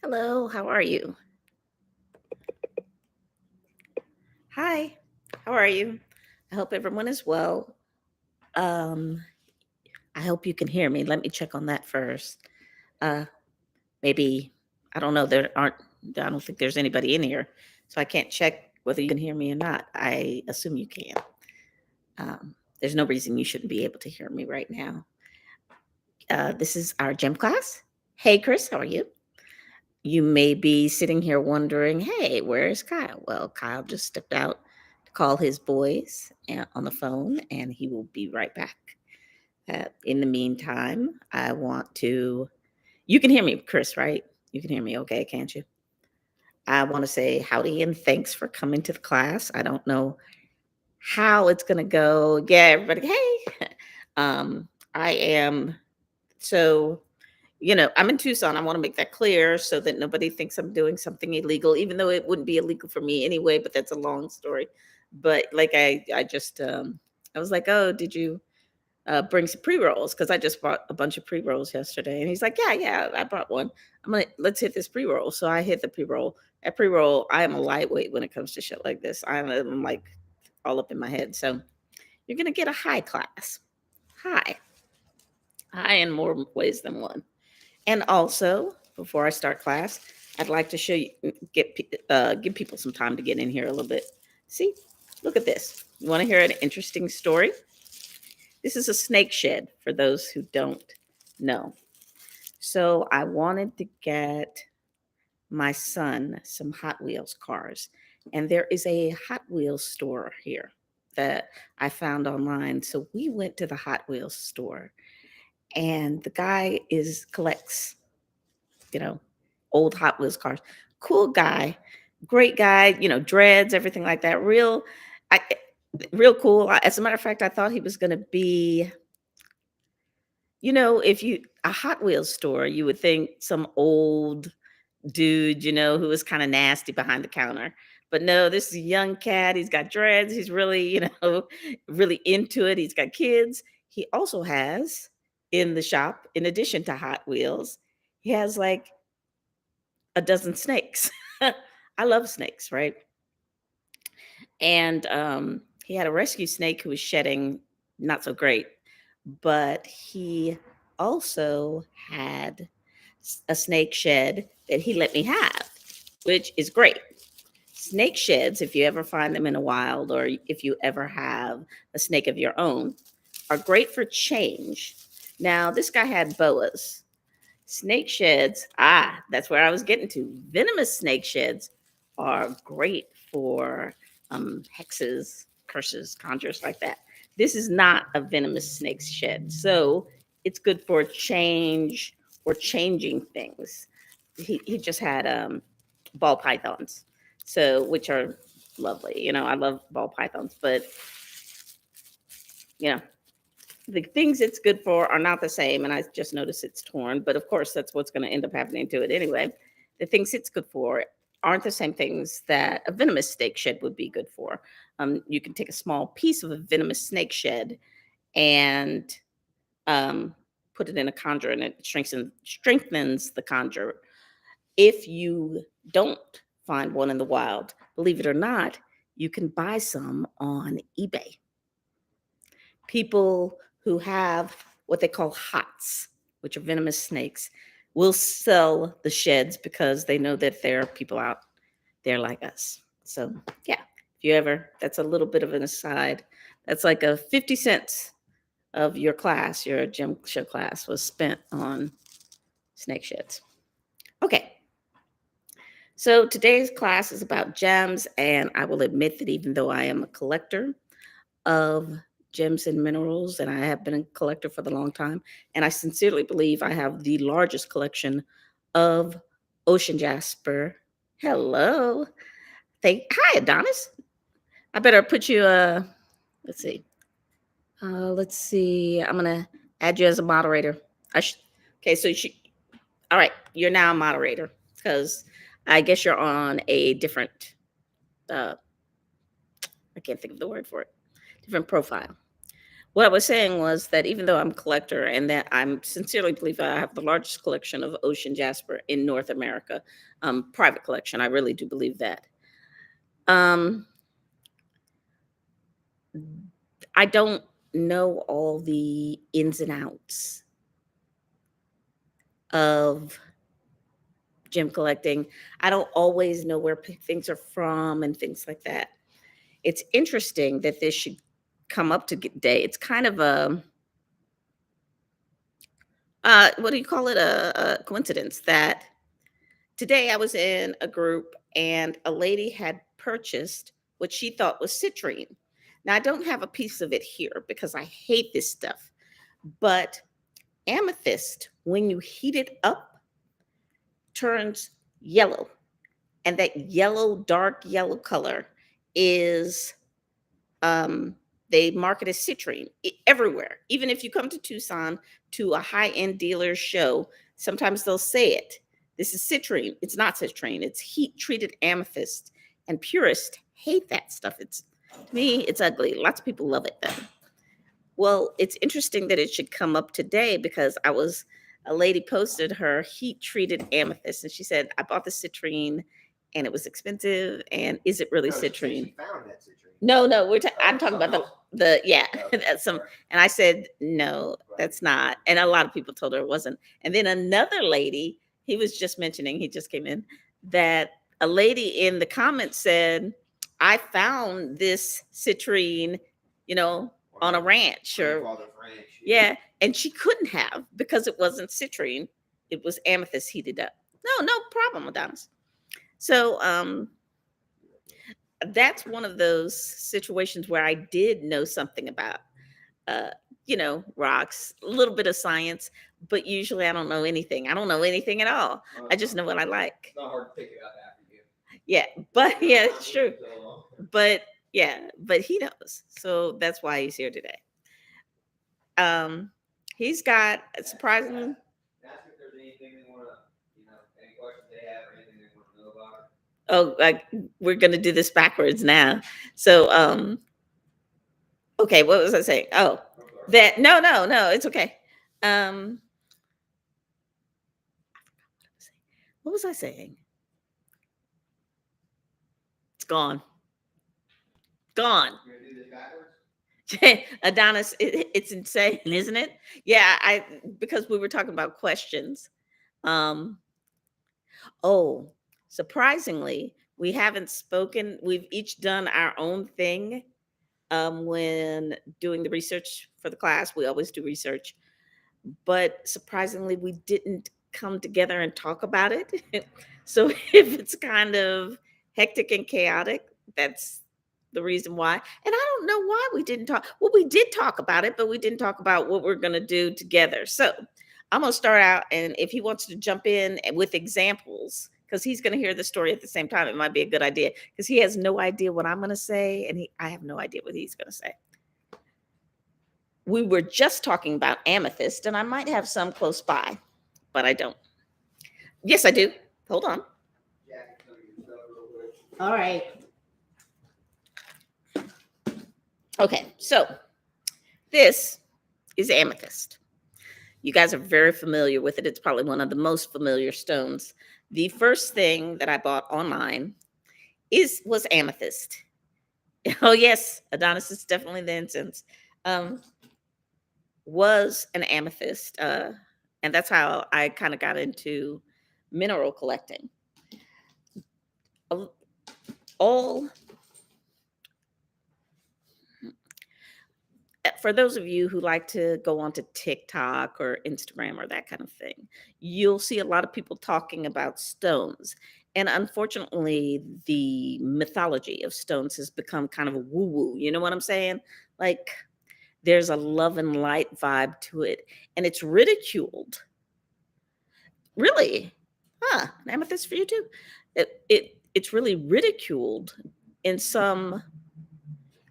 Hello, how are you? Hi, how are you? I hope everyone is well. Um, I hope you can hear me. Let me check on that first. Uh, maybe I don't know. I don't think there's anybody in here, so I can't check whether you can hear me or not. I assume you can. There's no reason you shouldn't be able to hear me right now. This is our gym class. Hey, Chris, how are you? You may be sitting here wondering, hey, where is Kyle? Well, Kyle just stepped out to call his boys on the phone, and he will be right back. In the meantime, you can hear me, Chris, right? You can hear me okay, can't you? I want to say howdy and thanks for coming to the class. I don't know how it's going to go. Yeah, everybody, hey. I am so I'm in Tucson. I want to make that clear so that nobody thinks I'm doing something illegal, even though it wouldn't be illegal for me anyway, but that's a long story. But like I just I was like, "Oh, did you bring some pre-rolls?" Cuz I just bought a bunch of pre-rolls yesterday. And he's like, "Yeah, yeah, I brought one." I'm like, "Let's hit this pre-roll." So I hit the pre-roll. At pre-roll, I am a lightweight when it comes to shit like this. I'm like all up in my head. So you're going to get a high class. High. High in more ways than one. And also, before I start class, I'd like to show you, give people some time to get in here a little bit. See, look at this. You want to hear an interesting story? This is a snake shed for those who don't know. So I wanted to get my son some Hot Wheels cars, and there is a Hot Wheels store here that I found online. So we went to the Hot Wheels store, and the guy is collects you know, old Hot Wheels cars. Cool guy, great guy, dreads, everything like that. I, real cool. As a matter of fact, I thought he was going to be, if you a Hot Wheels store, you would think some old dude, who was kind of nasty behind the counter. But no, this is a young cat. He's got dreads. He's really, really into it. He's got kids. He also has in the shop, in addition to Hot Wheels, he has like a dozen snakes. I love snakes, right? And he had a rescue snake who was shedding not so great, but he also had a snake shed that he let me have, which is great. Snake sheds, if you ever find them in a wild or if you ever have a snake of your own, are great for change. Now, this guy had boas. Snake sheds, that's where I was getting to. Venomous snake sheds are great for hexes, curses, conjures like that. This is not a venomous snake shed. So it's good for change or changing things. He just had ball pythons, so which are lovely. I love ball pythons, but you know, the things it's good for are not the same. And I just noticed it's torn, but of course, that's what's going to end up happening to it anyway. The things it's good for aren't the same things that a venomous snake shed would be good for. You can take a small piece of a venomous snake shed and um, put it in a conjure, and it strengthens the conjure. If you don't find one in the wild, believe it or not, you can buy some on eBay. People who have what they call hots, which are venomous snakes, will sell the sheds because they know that there are people out there like us. So, yeah, if you ever, that's a little bit of an aside. That's like a 50 cents of your class, your gym show class, was spent on snake sheds. Okay, so today's class is about gems, and I will admit that even though I am a collector of gems and minerals, and I have been a collector for the long time. And I sincerely believe I have the largest collection of ocean jasper. Hello. Hi, Adonis. I better put you, let's see. Let's see. I'm going to add you as a moderator. Okay, so all right, you're now a moderator because I guess you're on a different, uh, I can't think of the word for it, different profile. What I was saying was that even though I'm a collector and that I'm sincerely believe I have the largest collection of ocean jasper in North America, private collection, I really do believe that. Um, I don't know all the ins and outs of gem collecting. I don't always know where things are from and things like that. It's interesting that this should come up today. It's kind of a what do you call it? A coincidence that today I was in a group and a lady had purchased what she thought was citrine. Now I don't have a piece of it here because I hate this stuff, but amethyst, when you heat it up, turns yellow. And that yellow, dark yellow color is um they market as citrine everywhere. Even if you come to Tucson to a high-end dealer's show, sometimes they'll say it. This is citrine. It's not citrine. It's heat treated amethyst. And purists hate that stuff. It's to me, it's ugly. Lots of people love it though. Well, it's interesting that it should come up today because a lady posted her heat treated amethyst and she said, I bought the citrine and it was expensive. And is it really No, she said citrine? she found that citrine. No, no, I'm Oh, talking about something the yeah, else. Okay, that's some, sorry. and I said, no, Right. that's not. And a lot of people told her it wasn't. And then another lady, he was just mentioning, he just came in, that a lady in the comments said, I found this citrine, you know, on a ranch or Grandfather's ranch. yeah, and she couldn't have because it wasn't citrine, it was amethyst heated up. No, no problem, Adonis. So that's one of those situations where I did know something about, uh, rocks, a little bit of science, but usually I don't know anything. I don't know anything at all. I just know what I like. It's not hard to pick it up after you. Yeah, but yeah, it's true. But yeah, but he knows. So that's why he's here today. Um, he's got surprisingly. Ask if there's anything they want to, any questions they have or anything they want to know about it. Oh, like we're gonna do this backwards now. So, okay, what was I saying? Oh, that no, no, no, it's okay. Um, what was I saying? It's gone. Gone. You gonna do this backwards? Adonis, it's insane, isn't it? Yeah, I because we were talking about questions. Um, oh, surprisingly, we haven't spoken. We've each done our own thing. When doing the research for the class, we always do research, but surprisingly, we didn't come together and talk about it. So if it's kind of hectic and chaotic, that's the reason why. And I don't know why we didn't talk. Well, we did talk about it, but we didn't talk about what we're going to do together. So I'm going to start out, and if he wants to jump in with examples, because he's going to hear the story at the same time, it might be a good idea because he has no idea what I'm going to say, and I have no idea what he's going to say. We were just talking about amethyst, and I might have some close by, but I don't. Yes, I do. Hold on. All right. Okay, so this is amethyst. You guys are very familiar with it. It's probably one of the most familiar stones. The first thing that I bought online was amethyst. Oh yes, Adonis is definitely the incense. Um, was an amethyst, and that's how I kind of got into mineral collecting. All for those of you who like to go onto TikTok or Instagram or that kind of thing, you'll see a lot of people talking about stones. And unfortunately, the mythology of stones has become kind of woo woo. You know what I'm saying? Like there's a love and light vibe to it, and it's ridiculed. Really? Huh, an amethyst for you too. It's really ridiculed in some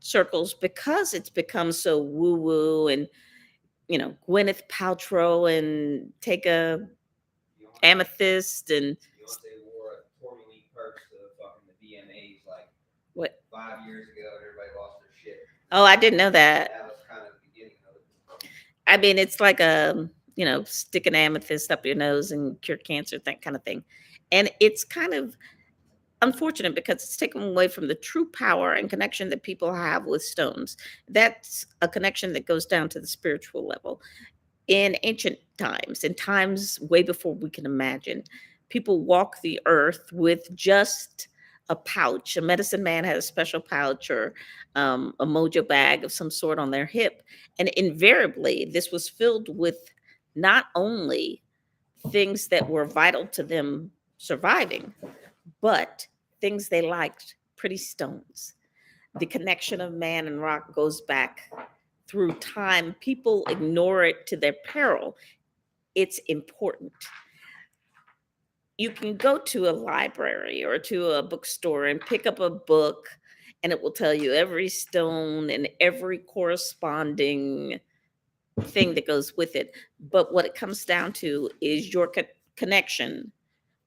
circles because it's become so woo woo and Gwyneth Paltrow and take a amethyst and Beyonce wore a tourmaline purse to fucking the VMAs like what? 5 years ago, and everybody lost their shit. Oh, I didn't know that. That was kind of the beginning I mean, it's like stick an amethyst up your nose and cure cancer, that kind of thing. And it's kind of unfortunate because it's taken away from the true power and connection that people have with stones. That's a connection that goes down to the spiritual level. In ancient times, in times way before we can imagine, people walk the earth with just a pouch. A medicine man had a special pouch or a mojo bag of some sort on their hip. And invariably, this was filled with not only things that were vital to them surviving, but things they liked, pretty stones. The connection of man and rock goes back through time. People ignore it to their peril. It's important. You can go to a library or to a bookstore and pick up a book, and it will tell you every stone and every corresponding thing that goes with it. But what it comes down to is your connection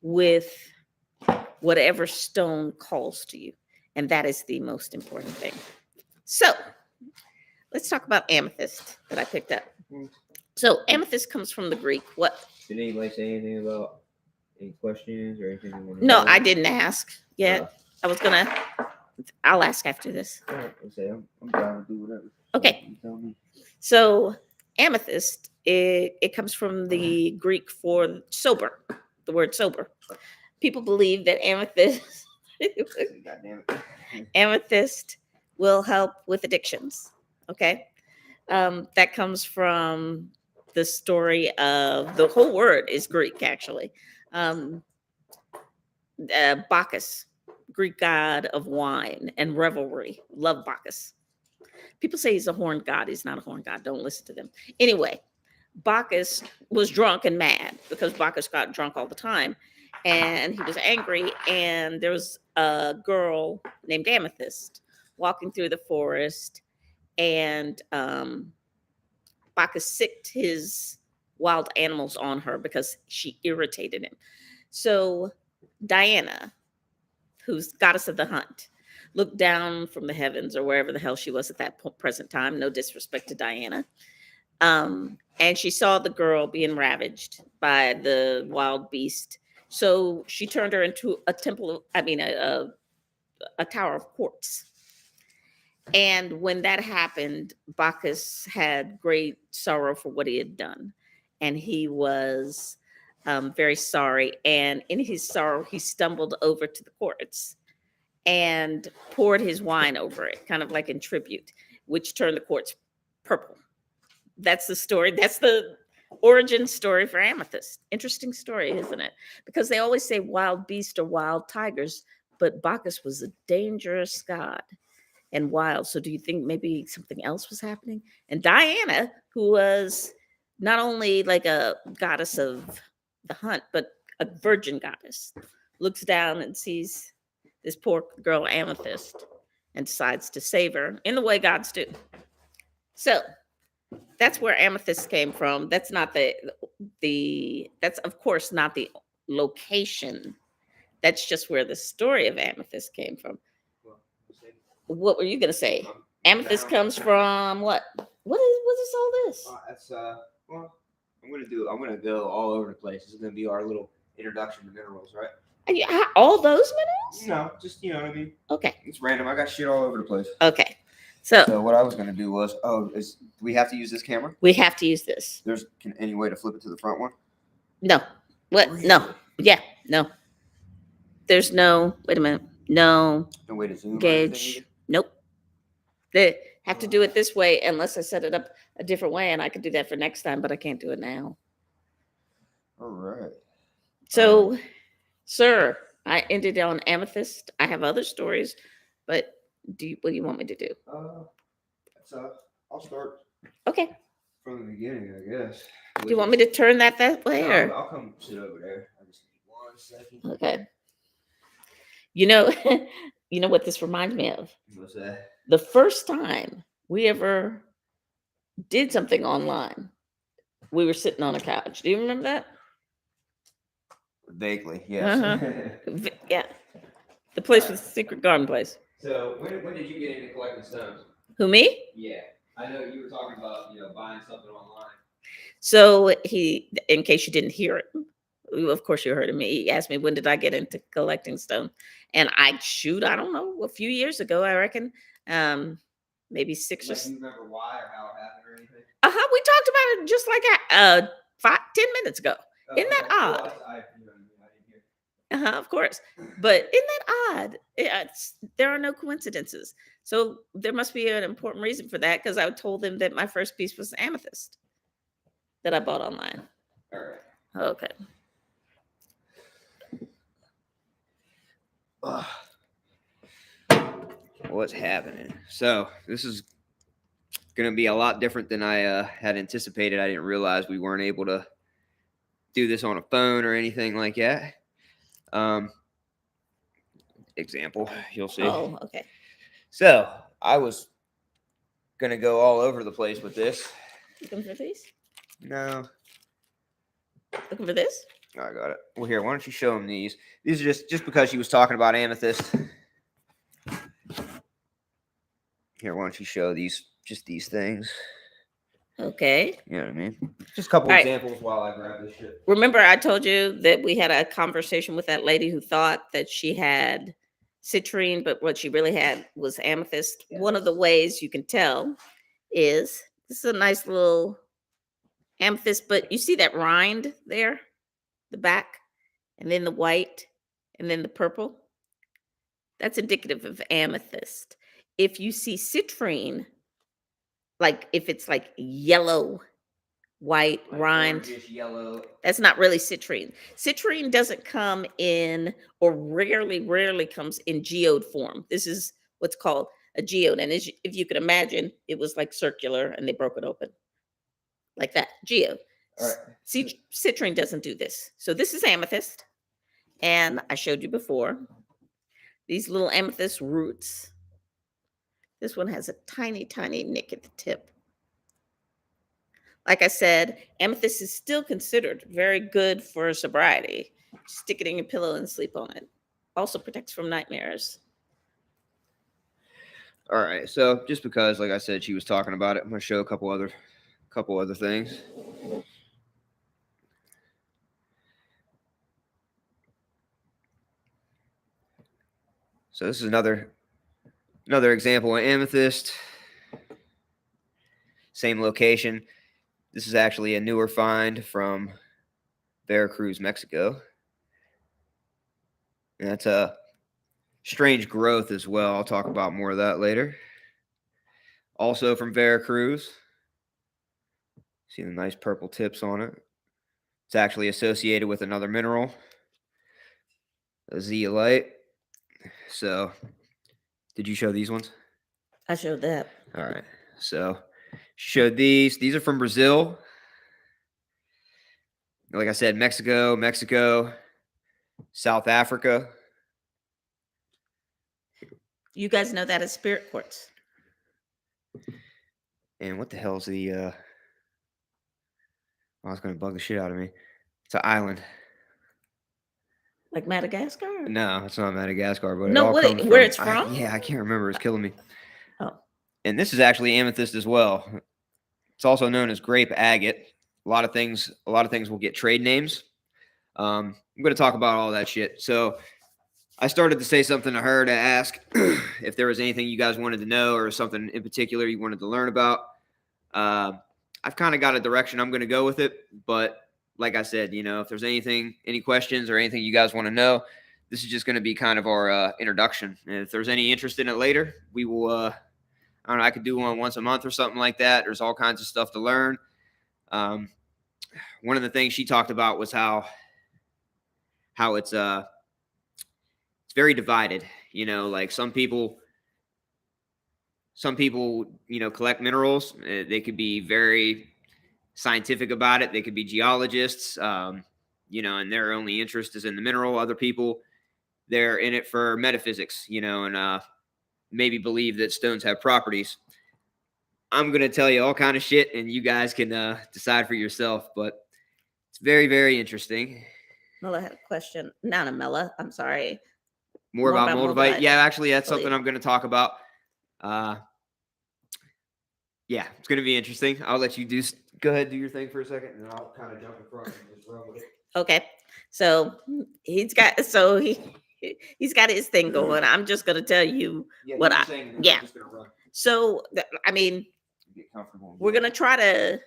with whatever stone calls to you. And that is the most important thing. So let's talk about amethyst that I picked up. So amethyst comes from the Greek. What? Did anybody say anything about any questions or anything? No, I didn't ask yet. I was gonna. I'll ask after this. I'm down to do whatever. Okay. You tell me. So amethyst, it comes from the Greek for sober, the word sober. People believe that amethyst God damn it. amethyst will help with addictions. Okay. That comes from the story of the whole word is Greek, actually. Bacchus, Greek god of wine and revelry. Love Bacchus. People say he's a horned god. He's not a horned god. Don't listen to them. Anyway, Bacchus was drunk and mad because Bacchus got drunk all the time. And he was angry. And there was a girl named Amethyst walking through the forest. And Bacchus sicked his wild animals on her because she irritated him. So Diana, who's goddess of the hunt, looked down from the heavens or wherever the hell she was at that present time. No disrespect to Diana. And she saw the girl being ravaged by the wild beast. So she turned her into a temple, a tower of quartz. And when that happened, Bacchus had great sorrow for what he had done. And he was very sorry. And in his sorrow, he stumbled over to the quartz and poured his wine over it, kind of like in tribute, which turned the quartz purple. That's the story. That's the origin story for amethyst. Interesting story, isn't it? Because they always say wild beast or wild tigers, but Bacchus was a dangerous god and wild. So do you think maybe something else was happening? And Diana, who was not only like a goddess of the hunt, but a virgin goddess, looks down and sees this poor girl Amethyst and decides to save her in the way gods do. So that's where Amethyst came from. That's not that's of course not the location. That's just where the story of Amethyst came from. What were you gonna say? Amethyst comes from what? What is all this? That's well, I'm gonna go all over the place. This is gonna be our little introduction to minerals, right? All those minerals? No, just you know what I mean. Okay. It's random. I got shit all over the place. Okay. So what I was gonna do was, do we have to use this camera? We have to use this. There's any way to flip it to the front one? No. What? Really? No. Yeah. No. There's no. Wait a minute. No. No way to zoom. Gauge. Nope. They have to do it this way unless I set it up a different way, and I could do that for next time, but I can't do it now. All right. So, sir, I ended on amethyst. I have other stories, but what do you want me to do? I'll start. Okay. From the beginning, I guess. Do you want me to turn that way? No, or? I'll come sit over there. I just need 1 second. Okay. You know what this reminds me of? What's that? The first time we ever did something online, we were sitting on a couch. Do you remember that? Vaguely, yes. Uh-huh. Yeah. The place was the secret garden place. So when did you get into collecting stones? Who, me? Yeah. I know you were talking about buying something online. So he, in case you didn't hear it, of course you heard me. He asked me when did I get into collecting stone, and I don't know, a few years ago, I reckon, um, maybe six or. Like, do you remember why or how it happened or anything? We talked about it just like 10 minutes ago. Oh, Isn't that okay. Well, odd? I didn't hear. Of course. But isn't that odd? There are no coincidences. So there must be an important reason for that, because I told him that my first piece was amethyst that I bought online. All right. Okay. What's happening? So this is going to be a lot different than I had anticipated. I didn't realize we weren't able to do this on a phone or anything like that. Example, you'll see. Oh, okay. So I was going to go all over the place with this. Looking for these? No. Looking for this? I got it. Well, here, why don't you show him these? These are just because she was talking about amethyst. Here, why don't you show just these things? Okay. You know what I mean? Just a couple All right. examples while I grab this shit. Remember, I told you that we had a conversation with that lady who thought that she had citrine, but what she really had was amethyst. Yeah. One of the ways you can tell is this is a nice little amethyst, but you see that rind there, the back, and then the white, and then the purple. That's indicative of amethyst. If you see citrine, like if it's like yellow, white Like rind, orangish yellow. that's not really citrine. Citrine doesn't come in, or rarely comes in geode form. This is what's called a geode. And if you can imagine, it was like circular and they broke it open like that. Geode. All right. Citrine doesn't do this. So this is amethyst. And I showed you before these little amethyst roots. This one has a tiny, tiny nick at the tip. Like I said, amethyst is still considered very good for sobriety. Stick it in your pillow and sleep on it. Also protects from nightmares. All right. So just because, like I said, she was talking about it, I'm gonna show a couple other things. So this is another example of amethyst. Same location. This is actually a newer find from Veracruz, Mexico. And that's a strange growth as well. I'll talk about more of that later. Also from Veracruz. See the nice purple tips on it. It's actually associated with another mineral, a zeolite. So, did you show these ones? I showed that. All right. So, showed these. These are from Brazil. Like I said, Mexico, South Africa. You guys know that as spirit quartz. And what the hell is the oh, it's going to bug the shit out of me. It's an island. Like Madagascar? No, it's not Madagascar, but No, it all comes where from, it's from? yeah, I can't remember. It's killing me. Oh. And this is actually amethyst as well. It's also known as grape agate. A lot of things will get trade names. I'm going to talk about all that shit. So I started to say something to her to ask if there was anything you guys wanted to know or something in particular you wanted to learn about. I've kind of got a direction I'm going to go with it, but like I said, if there's any questions or anything you guys want to know, this is just going to be kind of our introduction. And if there's any interest in it later, we will, I don't know, I could do one once a month or something like that. There's all kinds of stuff to learn. One of the things she talked about was how it's very divided. Like some people collect minerals. They could be very scientific about it. They could be geologists, and their only interest is in the mineral. Other people, they're in it for metaphysics, and maybe believe that stones have properties. I'm going to tell you all kind of shit, and you guys can decide for yourself, but it's very, very interesting. Mela had a question. Not a Mela. I'm sorry. More about moldavite. Yeah, actually, that's something I'm going to talk about. Yeah, it's gonna be interesting. I'll let you go ahead, do your thing for a second, and then I'll kind of jump in front and just run with Okay. So he's got his thing it. going. I'm just gonna tell you Yeah, do what your I thing, and then I'm yeah. just gonna run. So I mean, Get comfortable and we're go. gonna try to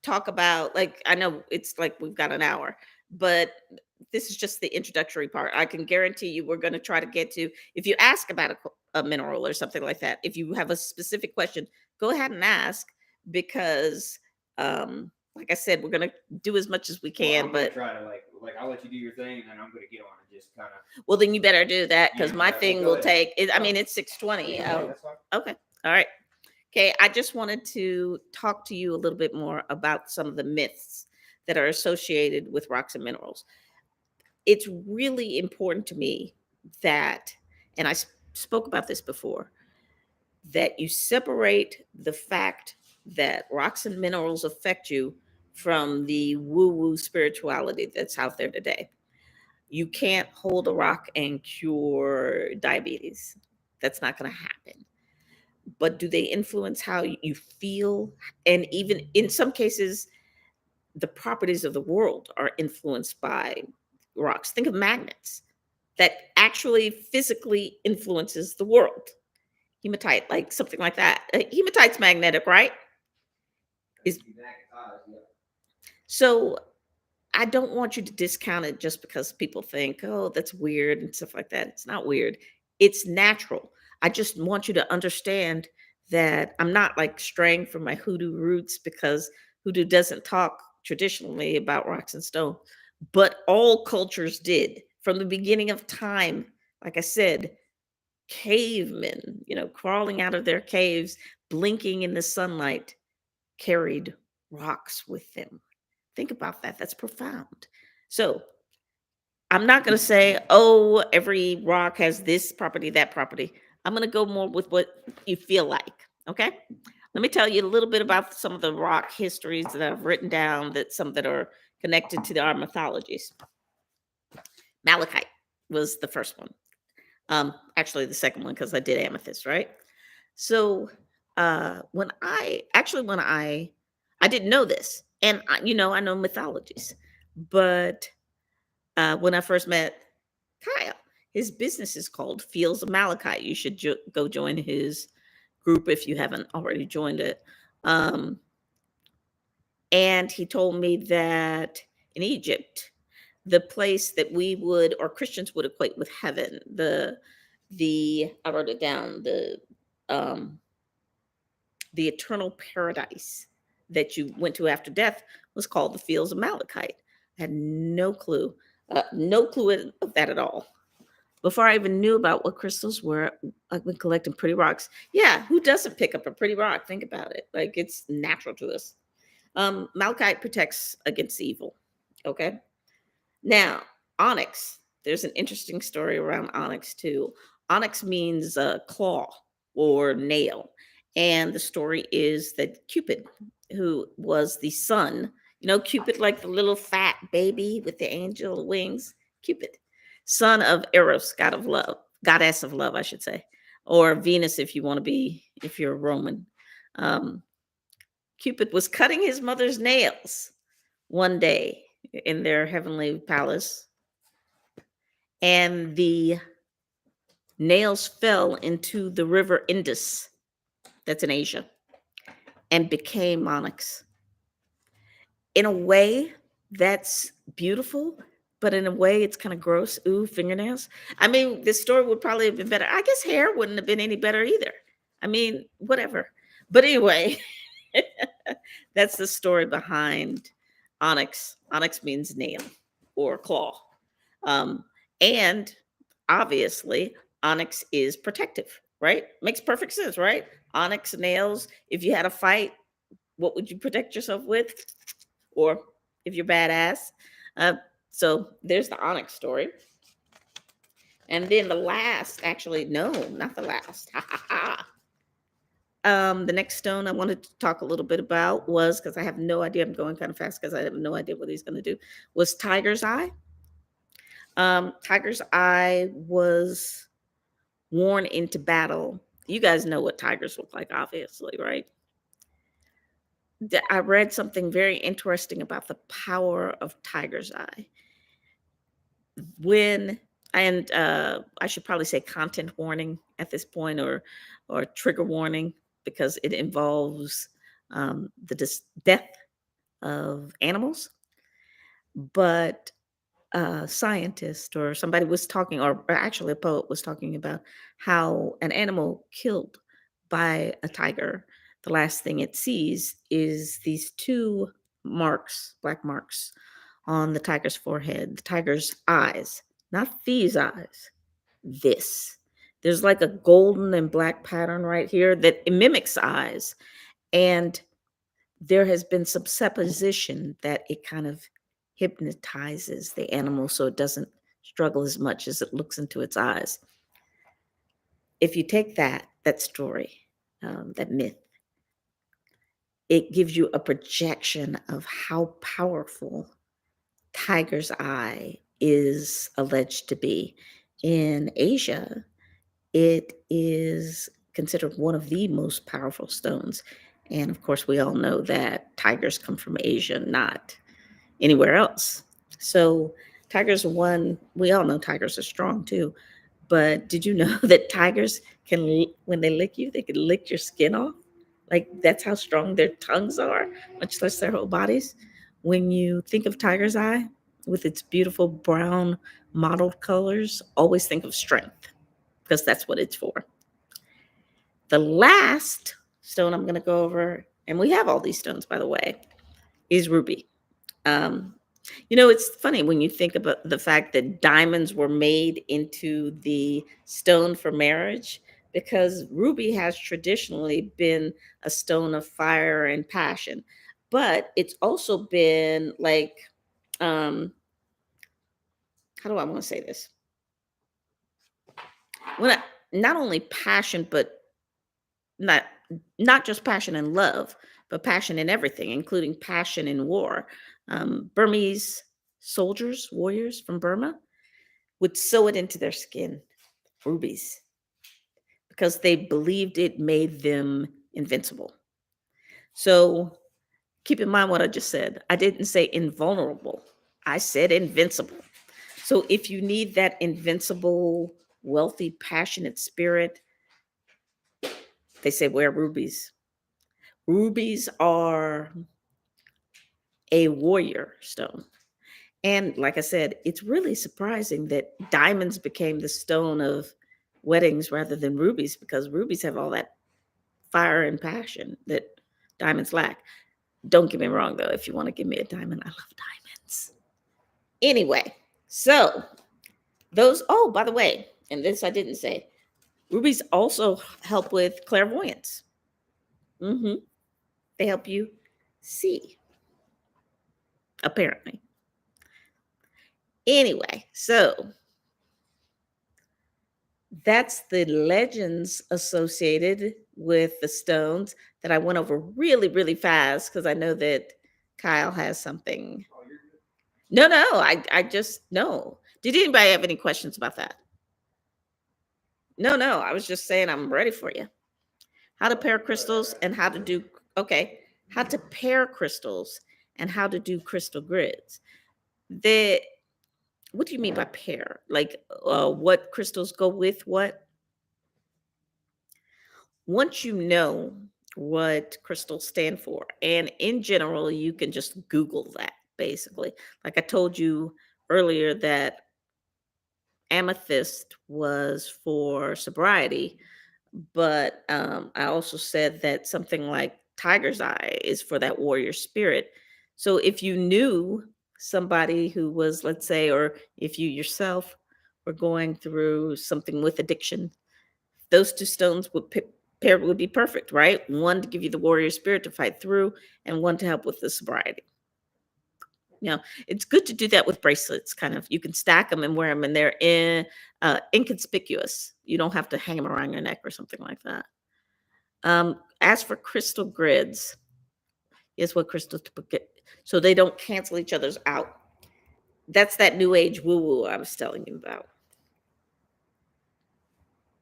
talk about, like, I know it's like we've got an hour, but this is just the introductory part. I can guarantee you we're going to try to get to, if you ask about a mineral or something like that, if you have a specific question, go ahead and ask, because like I said, we're going to do as much as we Well, can, I'm gonna but try to I'll let you do your thing, and then I'm gonna get on and just kind of. well, then you better do that, because Yeah, my all right. Well, thing go will ahead. take it. I Oh, mean, it's 6:20. yeah, okay, that's fine. Okay. All right. Okay, I just wanted to talk to you a little bit more about some of the myths that are associated with rocks and minerals. It's really important to me that, and spoke about this before, that you separate the fact that rocks and minerals affect you from the woo woo spirituality that's out there today. You can't hold a rock and cure diabetes. That's not going to happen. But do they influence how you feel? And even in some cases, the properties of the world are influenced by rocks. Think of magnets that actually physically influences the world. Hematite, like something like that. Hematite's magnetic, right? Is so I don't want you to discount it just because people think, oh, that's weird and stuff like that. It's not weird. It's natural. I just want you to understand that I'm not like straying from my hoodoo roots, because hoodoo doesn't talk traditionally about rocks and stone, but all cultures did from the beginning of time. Like I said, cavemen, crawling out of their caves, blinking in the sunlight, carried rocks with them. Think about that. That's profound. So I'm not going to say, oh, every rock has this property, that property. I'm going to go more with what you feel like. Okay. Let me tell you a little bit about some of the rock histories that I've written down, that some that are connected to our mythologies. Malachite was the first one. Actually, the second one, because I did amethyst, right? So when I didn't know this, and I know mythologies, but when I first met Kyle, his business is called Fields of Malachite. You should go join his group if you haven't already joined it. Um, and he told me that in Egypt, the place that we would, or Christians would, equate with heaven, the I wrote it down, um the eternal paradise that you went to after death, was called the Fields of Malachite. I had no clue of that at all. Before I even knew about what crystals were, I've been collecting pretty rocks. Yeah, who doesn't pick up a pretty rock? Think about it. Like, it's natural to us. Malachite protects against evil. Okay. Now, onyx. There's an interesting story around onyx too. Onyx means claw or nail. And the story is that Cupid, who was the son, Cupid, like the little fat baby with the angel wings, Cupid, son of Eros, god of love, goddess of love, I should say, or Venus if you want to be, if you're a Roman. Um, Cupid was cutting his mother's nails one day in their heavenly palace, and the nails fell into the river Indus, that's in Asia, and became onyx. In a way, that's beautiful, but in a way, it's kind of gross. Ooh, fingernails. I mean, this story would probably have been better. I guess hair wouldn't have been any better either. I mean, whatever. But anyway, that's the story behind onyx. Onyx means nail or claw. Um, and obviously, onyx is protective, right? Makes perfect sense, right? Onyx nails. If you had a fight, what would you protect yourself with? Or if you're badass. Uh, so there's the onyx story. And then the last, actually, no, not the last. Ha ha ha. The next stone I wanted to talk a little bit about was, because I have no idea, I'm going kind of fast because I have no idea what he's going to do, was tiger's eye. Tiger's eye was worn into battle. You guys know what tigers look like, obviously, right? I read something very interesting about the power of tiger's eye. When and I should probably say content warning at this point, or trigger warning, because it involves the death of animals. But a scientist or somebody was talking, or actually a poet was talking about how an animal killed by a tiger, the last thing it sees is these two marks, black marks on the tiger's forehead, the tiger's eyes, not these eyes, this. There's like a golden and black pattern right here that it mimics eyes. And there has been some supposition that it kind of hypnotizes the animal so it doesn't struggle as much as it looks into its eyes. If you take that story, that myth, it gives you a projection of how powerful tiger's eye is alleged to be. In Asia, it is considered one of the most powerful stones. And of course, we all know that tigers come from Asia, not anywhere else. So tigers are one, we all know tigers are strong too. But did you know that tigers can, when they lick you, they can lick your skin off? Like that's how strong their tongues are, much less their whole bodies. When you think of tiger's eye with its beautiful brown mottled colors, always think of strength because that's what it's for. The last stone I'm going to go over, and we have all these stones, by the way, is ruby. Um, it's funny when you think about the fact that diamonds were made into the stone for marriage, because ruby has traditionally been a stone of fire and passion, but it's also been like, um, how do I want to say this? When not only passion, but not not just passion in love, but passion in everything, including passion in war. Burmese soldiers, warriors from Burma, would sew it into their skin, rubies, because they believed it made them invincible. So keep in mind what I just said. I didn't say invulnerable, I said invincible. So if you need that invincible, wealthy, passionate spirit, they say wear rubies. Rubies are a warrior stone. And like I said, it's really surprising that diamonds became the stone of weddings rather than rubies, because rubies have all that fire and passion that diamonds lack. Don't get me wrong, though. If you want to give me a diamond, I love diamonds. Anyway, so oh, by the way, and this I didn't say, rubies also help with clairvoyance. hmm They help you see, apparently. Anyway, so that's the legends associated with the stones that I went over really, really fast because I know that Kyle has something. No, no, I just no. Did anybody have any questions about that? No, no, I was just saying I'm ready for you. How to pair crystals and how to do okay, how to pair crystals and how to do crystal grids. The What do you mean by pair? Like what crystals go with what? Once you know what crystals stand for, and in general, you can just Google that basically. Like I told you earlier that amethyst was for sobriety, but I also said that something like tiger's eye is for that warrior spirit. So if you knew somebody who was, let's say, or if you yourself were going through something with addiction, those two stones would paired would be perfect, right? One to give you the warrior spirit to fight through, and one to help with the sobriety. It's good to do that with bracelets. Kind of, you can stack them and wear them, and they're inconspicuous. You don't have to hang them around your neck or something like that. As for crystal grids, is what crystals to get so they don't cancel each other's out. That's that new age woo woo I was telling you about.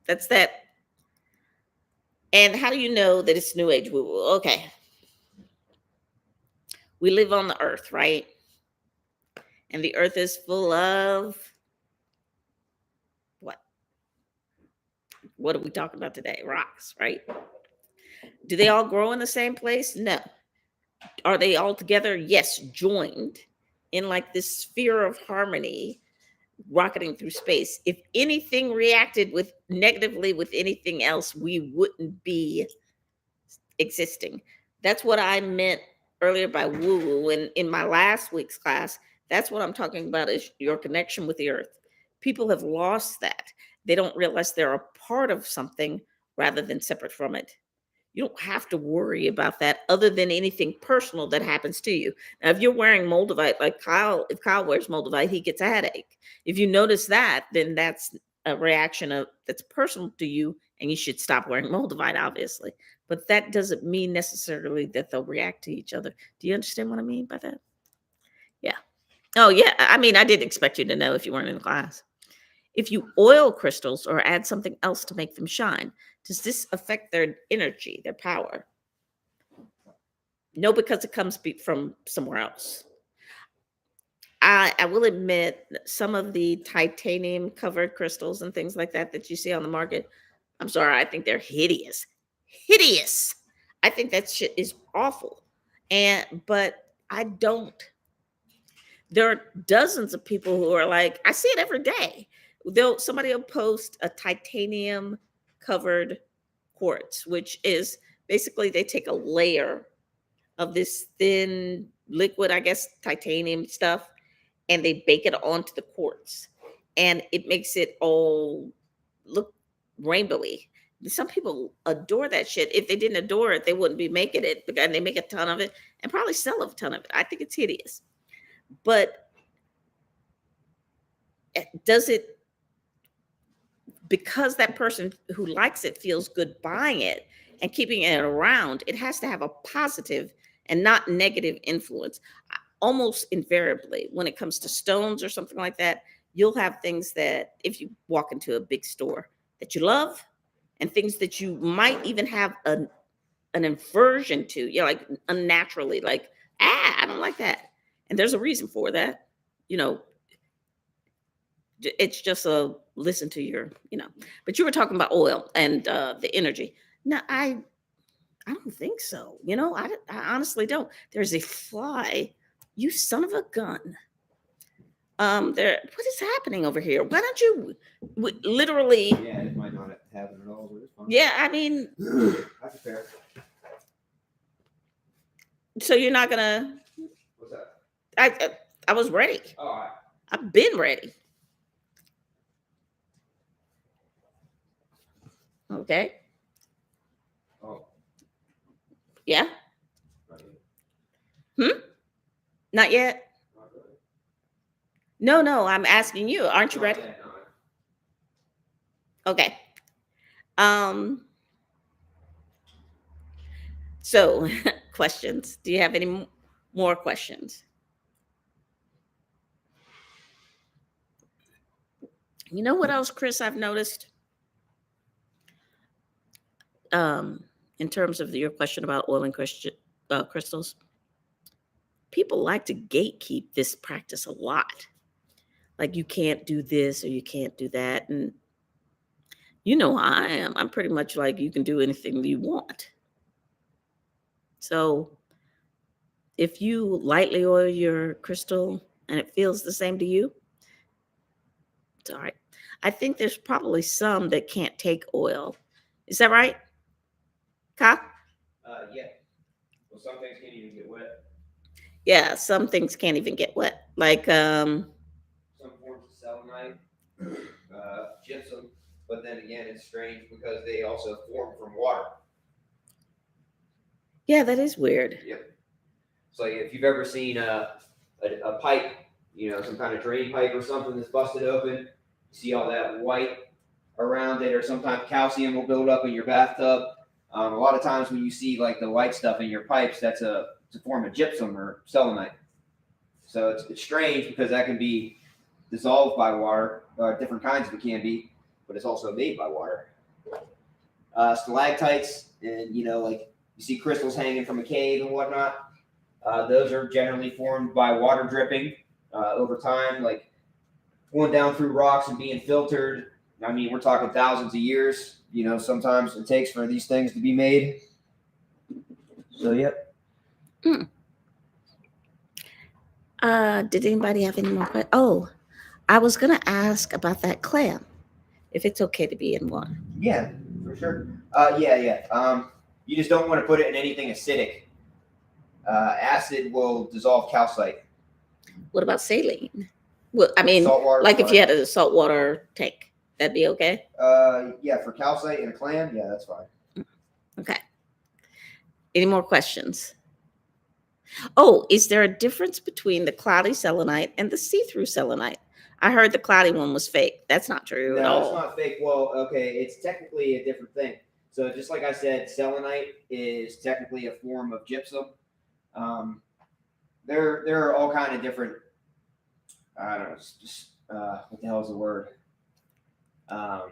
That's that. And how do you know that it's new age woo woo? Okay. We live on the earth, right? And the earth is full of what? What are we talking about today? Rocks, right? Do they all grow in the same place? No. Are they all together? Yes, joined in like this sphere of harmony, rocketing through space. If anything reacted with negatively with anything else, we wouldn't be existing. That's what I meant earlier by woo woo. And in my last week's class, that's what I'm talking about is your connection with the earth. People have lost that. They don't realize they're a part of something rather than separate from it. You don't have to worry about that other than anything personal that happens to you. Now, if you're wearing Moldavite, like Kyle, if Kyle wears Moldavite, he gets a headache. If you notice that, then that's a reaction of that's personal to you, and you should stop wearing Moldavite, obviously. But that doesn't mean necessarily that they'll react to each other. Do you understand what I mean by that? Yeah. Oh, yeah. I mean, I did expect you to know if you weren't in class. If you oil crystals or add something else to make them shine, does this affect their energy, their power? No, because it comes from somewhere else. I will admit that some of the titanium covered crystals and things like that that you see on the market, I'm sorry, I think they're hideous. Hideous. I think that shit is awful. But I don't. There are dozens of people who are like, I see it every day. Somebody will post a titanium covered quartz, which is basically they take a layer of this thin liquid, I guess, titanium stuff, and they bake it onto the quartz. And it makes it all look rainbowy. Some people adore that shit. If they didn't adore it, they wouldn't be making it. And they make a ton of it and probably sell a ton of it. I think it's hideous. But does it, because that person who likes it feels good buying it and keeping it around, it has to have a positive and not negative influence. Almost invariably, when it comes to stones or something like that, you'll have things that if you walk into a big store that you love and things that you might even have an aversion to, like unnaturally, like, I don't like that. And there's a reason for that. You know, it's just a listen to your. But you were talking about oil and the energy. No, I don't think so. I honestly don't. There's a fly. You son of a gun. There. What is happening over here? Why don't you literally? Yeah, it might not happen at all, but it's fine. Yeah, I mean, I prepare. so you're not gonna? What's that? I was ready. Oh, all right. I've been ready. Okay. Oh, Yeah. not yet. Not yet. Not really. No. I'm asking you. Aren't you ready? Not yet, no. Okay. Um. So, questions. Do you have any more questions? You know what else, Chris, I've noticed? Um, in terms of your question about oil and crystals, people like to gatekeep this practice a lot. Like you can't do this or you can't do that. And you know how I am. I'm pretty much like you can do anything you want. So if you lightly oil your crystal and it feels the same to you, it's all right. I think there's probably some that can't take oil. Is that right, Kyle? Yeah. Well, some things can't even get wet. Yeah, some things can't even get wet. Like Some forms of selenite, gypsum, but then again, it's strange because they also form from water. yeah, that is weird. Yep. So if you've ever seen a pipe, some kind of drain pipe or something that's busted open, you see all that white around it, or sometimes calcium will build up in your bathtub. A lot of times when you see like the white stuff in your pipes, it's a form of gypsum or selenite. So it's strange because that can be dissolved by water, different kinds of it can be, but it's also made by water. Stalactites, and like you see crystals hanging from a cave and whatnot. Those are generally formed by water dripping over time, like going down through rocks and being filtered. I mean, we're talking thousands of years. Sometimes it takes for these things to be made. So, yep. Hmm. Did anybody have any more questions? Oh, I was gonna ask about that clam, if it's okay to be in water. Yeah, for sure. Yeah. You just don't want to put it in anything acidic. Acid will dissolve calcite. What about saline? Well, I mean, Salt water. like if you had a saltwater tank, that'd be okay. Yeah, for calcite and a clam, yeah, that's fine. Okay. Any more questions? Oh, is there a difference between the cloudy selenite and the see-through selenite? I heard the cloudy one was fake. That's not true at No, all. it's not fake. Well, okay, it's technically a different thing. So just like I said, selenite is technically a form of gypsum. Um, there are all kind of different. I don't know. Just what the hell is the word? Um,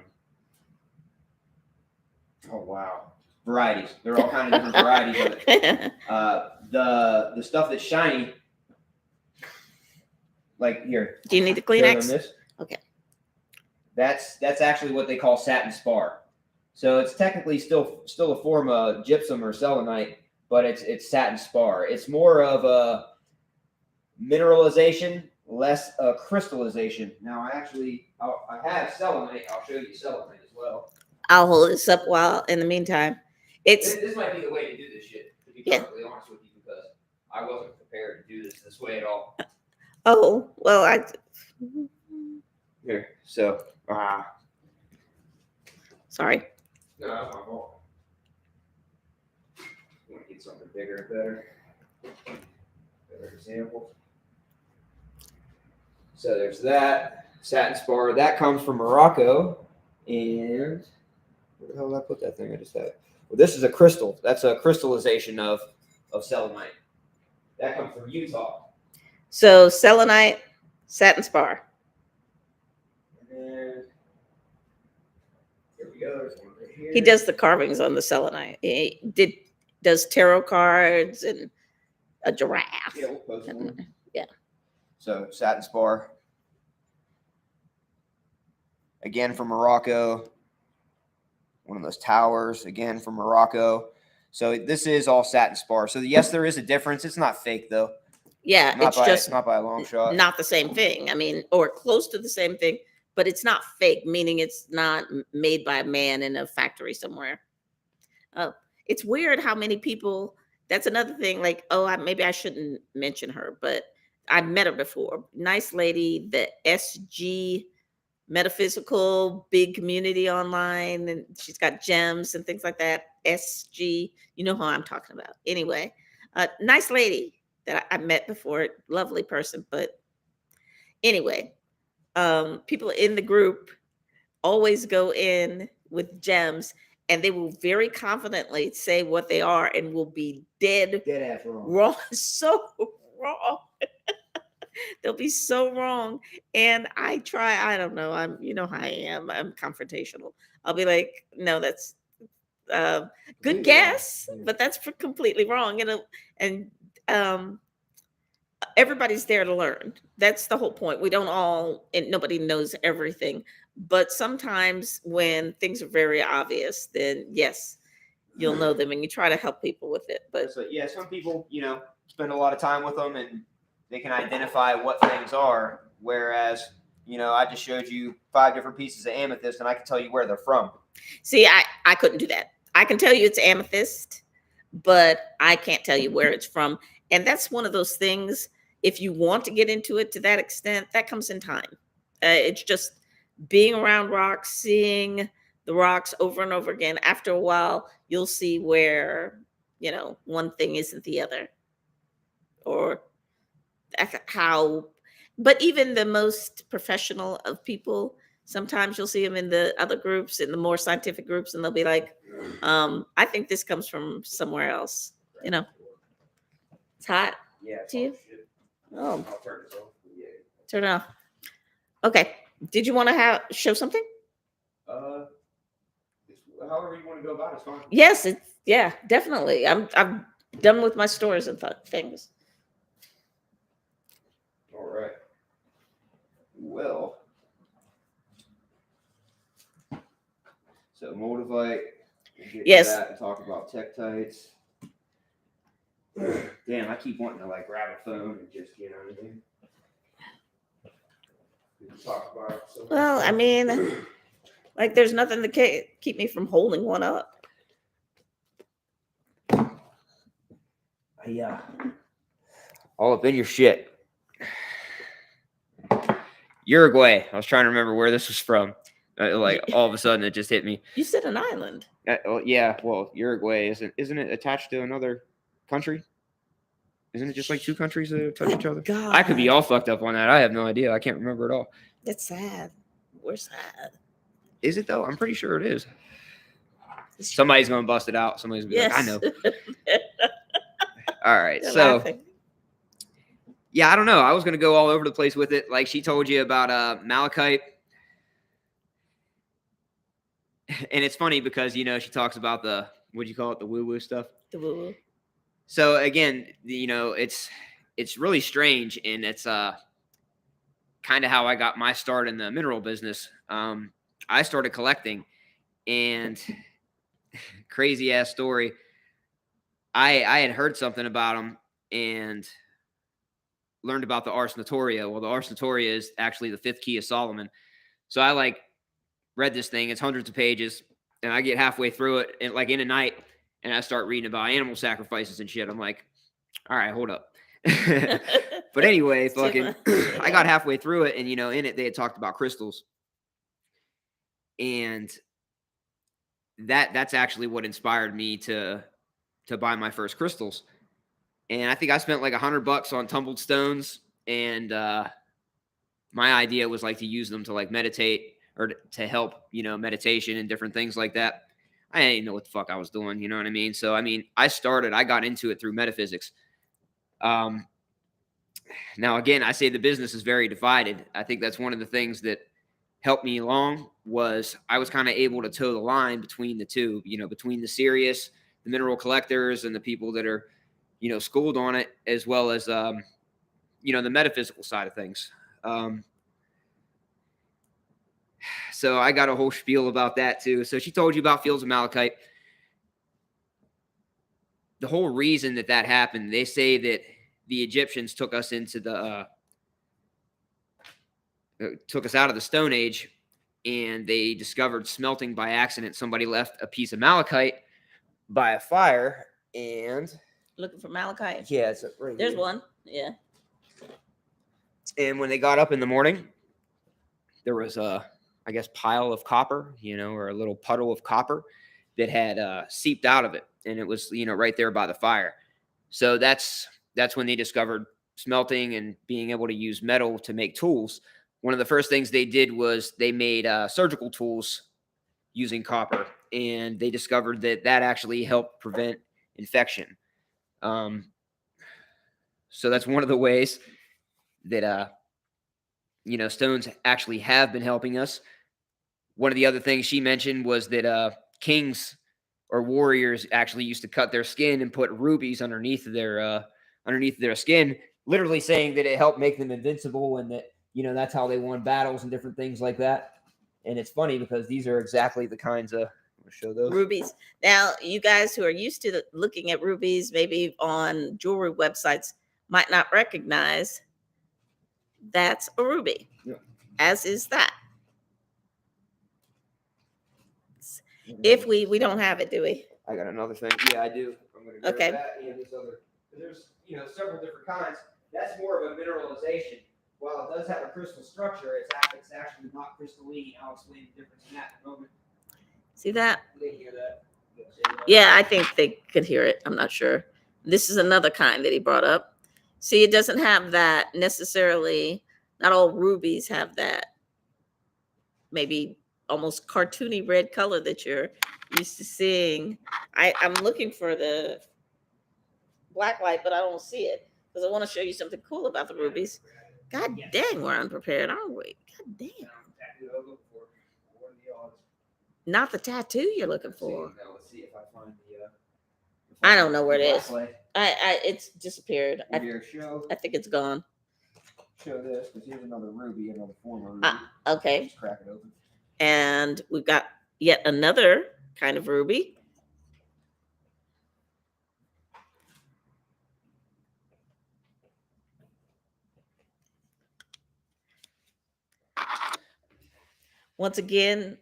oh wow, varieties. There are all kind of different varieties of it. The stuff that's shiny, like here. Do you need the Show them Kleenex? this. Okay. That's actually what they call satin spar. So it's technically still a form of gypsum or selenite, but it's satin spar. It's more of a mineralization, less a crystallization. Now I have selenite. I'll show you selenite as well. I'll hold this up while in the meantime. This might be the way to do this shit, to be perfectly honest with you, because I wasn't prepared to do this way at all. Oh, well, Here, so sorry. no, that's my fault. I want to get something bigger and better. Better example. So there's that satin spar. That comes from Morocco. And where the hell did I put that thing I just had? Well, this is a crystal. That's a crystallization of selenite. That comes from Utah. So selenite, satin spar. And then here we go. There's one right here. He does the carvings on the selenite. He does tarot cards and a giraffe. Yeah, we'll post one. Yeah. So satin spar. Again from Morocco. One of those towers, again from Morocco. So this is all satin spar. So yes, there is a difference. It's not fake though. Yeah, it's just not by a long shot. not the same thing. I mean, or close to the same thing, but it's not fake, meaning it's not made by a man in a factory somewhere. Oh, it's weird how many people. That's another thing. Like, maybe I shouldn't mention her, but I've met her before. Nice lady, the SG Metaphysical, big community online, and she's got gems and things like that. SG, you know who I'm talking about. Anyway, nice lady that I met before, lovely person. But anyway, people in the group always go in with gems, and they will very confidently say what they are, and will be dead ass wrong, so wrong. They'll be so wrong. And I don't know. You know how I am. I'm confrontational. I'll be like, no, that's good guess, but that's completely wrong. And everybody's there to learn. That's the whole point. We don't all, and nobody knows everything. But sometimes when things are very obvious, then yes, you'll know them and you try to help people with it. But so, yeah, some people, spend a lot of time with them and they can identify what things are. Whereas, I just showed you 5 different pieces of amethyst and I can tell you where they're from. See, I couldn't do that. I can tell you it's amethyst, but I can't tell you where it's from. And that's one of those things, if you want to get into it to that extent, that comes in time. It's just being around rocks, seeing the rocks over and over again. After a while, you'll see where, one thing isn't the other. Or how, but even the most professional of people, sometimes you'll see them in the other groups, in the more scientific groups, and they'll be like, I think this comes from somewhere else. It's hot. Yeah. To you? Oh, I'll turn this off. Yeah. turn it off. Okay. Did you want to show something? However you want to go about it, it's fine. Yes. Yeah, definitely. I'm done with my stores and things. All right. Well, so Moldavite. We'll get Yes. to that and talk about Tektites. Damn, I keep wanting to like grab a phone and just get on it. Talk about it so Well, I mean, like there's nothing to keep me from holding one up. Yeah. All up in your shit. Uruguay. I was trying to remember where this was from. Like all of a sudden, it just hit me. You said an island. Yeah. Well, Uruguay isn't it attached to another country? Isn't it just like two countries that touch each other? God. I could be all fucked up on that. I have no idea. I can't remember at all. That's sad. We're sad. Is it though? I'm pretty sure it is. Somebody's gonna bust it out. Somebody's gonna be like, I know. All right. They're so laughing. yeah, I don't know. I was gonna go all over the place with it. Like she told you about malachite. And it's funny because she talks about the what'd you call it, the woo-woo stuff. The woo-woo. So again, it's really strange, and it's kind of how I got my start in the mineral business. I started collecting, and crazy ass story. I had heard something about them and learned about the Ars Notoria. Well, the Ars Notoria is actually the fifth key of Solomon. So I like read this thing. It's hundreds of pages, and I get halfway through it, and like in a night, and I start reading about animal sacrifices and shit. I'm like, all right, hold up. But anyway, fucking, I got halfway through it, and in it they had talked about crystals, and that's actually what inspired me to buy my first crystals. And I think I spent like $100 on tumbled stones, and my idea was like to use them to like meditate or to help, meditation and different things like that. I didn't know what the fuck I was doing, you know what I mean? So, I mean, I got into it through metaphysics. Now, again, I say the business is very divided. I think that's one of the things that helped me along was I was kind of able to toe the line between the two, between the serious, the mineral collectors and the people that are, schooled on it, as well as, the metaphysical side of things. So I got a whole spiel about that too. So she told you about fields of malachite. The whole reason that happened, they say that the Egyptians took us into took us out of the Stone Age, and they discovered smelting by accident. Somebody left a piece of malachite by a fire, and looking for malachite. Yeah, it's right There's here. one. Yeah. And when they got up in the morning, there was a, I guess, pile of copper, or a little puddle of copper that had seeped out of it, and it was, right there by the fire. So that's when they discovered smelting and being able to use metal to make tools. One of the first things they did was they made surgical tools using copper, and they discovered that actually helped prevent infection. So that's one of the ways that stones actually have been helping us. One of the other things she mentioned was that kings or warriors actually used to cut their skin and put rubies underneath their skin, literally saying that it helped make them invincible, and that that's how they won battles and different things like that. And it's funny because these are exactly the kinds of, I'm gonna show those rubies. Now, you guys who are used to looking at rubies, maybe on jewelry websites, might not recognize that's a ruby. Yeah. As is that. If we don't have it, do we? I got another thing. Yeah, I do. I'm gonna grab that and this other. There's several different kinds. That's more of a mineralization. While it does have a crystal structure, it's actually not crystalline. I'll explain the difference in that in a moment. See that? They hear that? Yeah, I think they could hear it. I'm not sure. This is another kind that he brought up. See, it doesn't have that necessarily. Not all rubies have that maybe almost cartoony red color that you're used to seeing. I'm looking for the black light, but I don't see it because I want to show you something cool about the rubies. God dang, we're unprepared, aren't we? God damn. Not the tattoo you're looking for. Let's see if I find the. I don't know where it is. It's disappeared. I think it's gone. show this because here's another ruby, another former ruby. Okay. Just crack it open. And we've got yet another kind of ruby. Once again,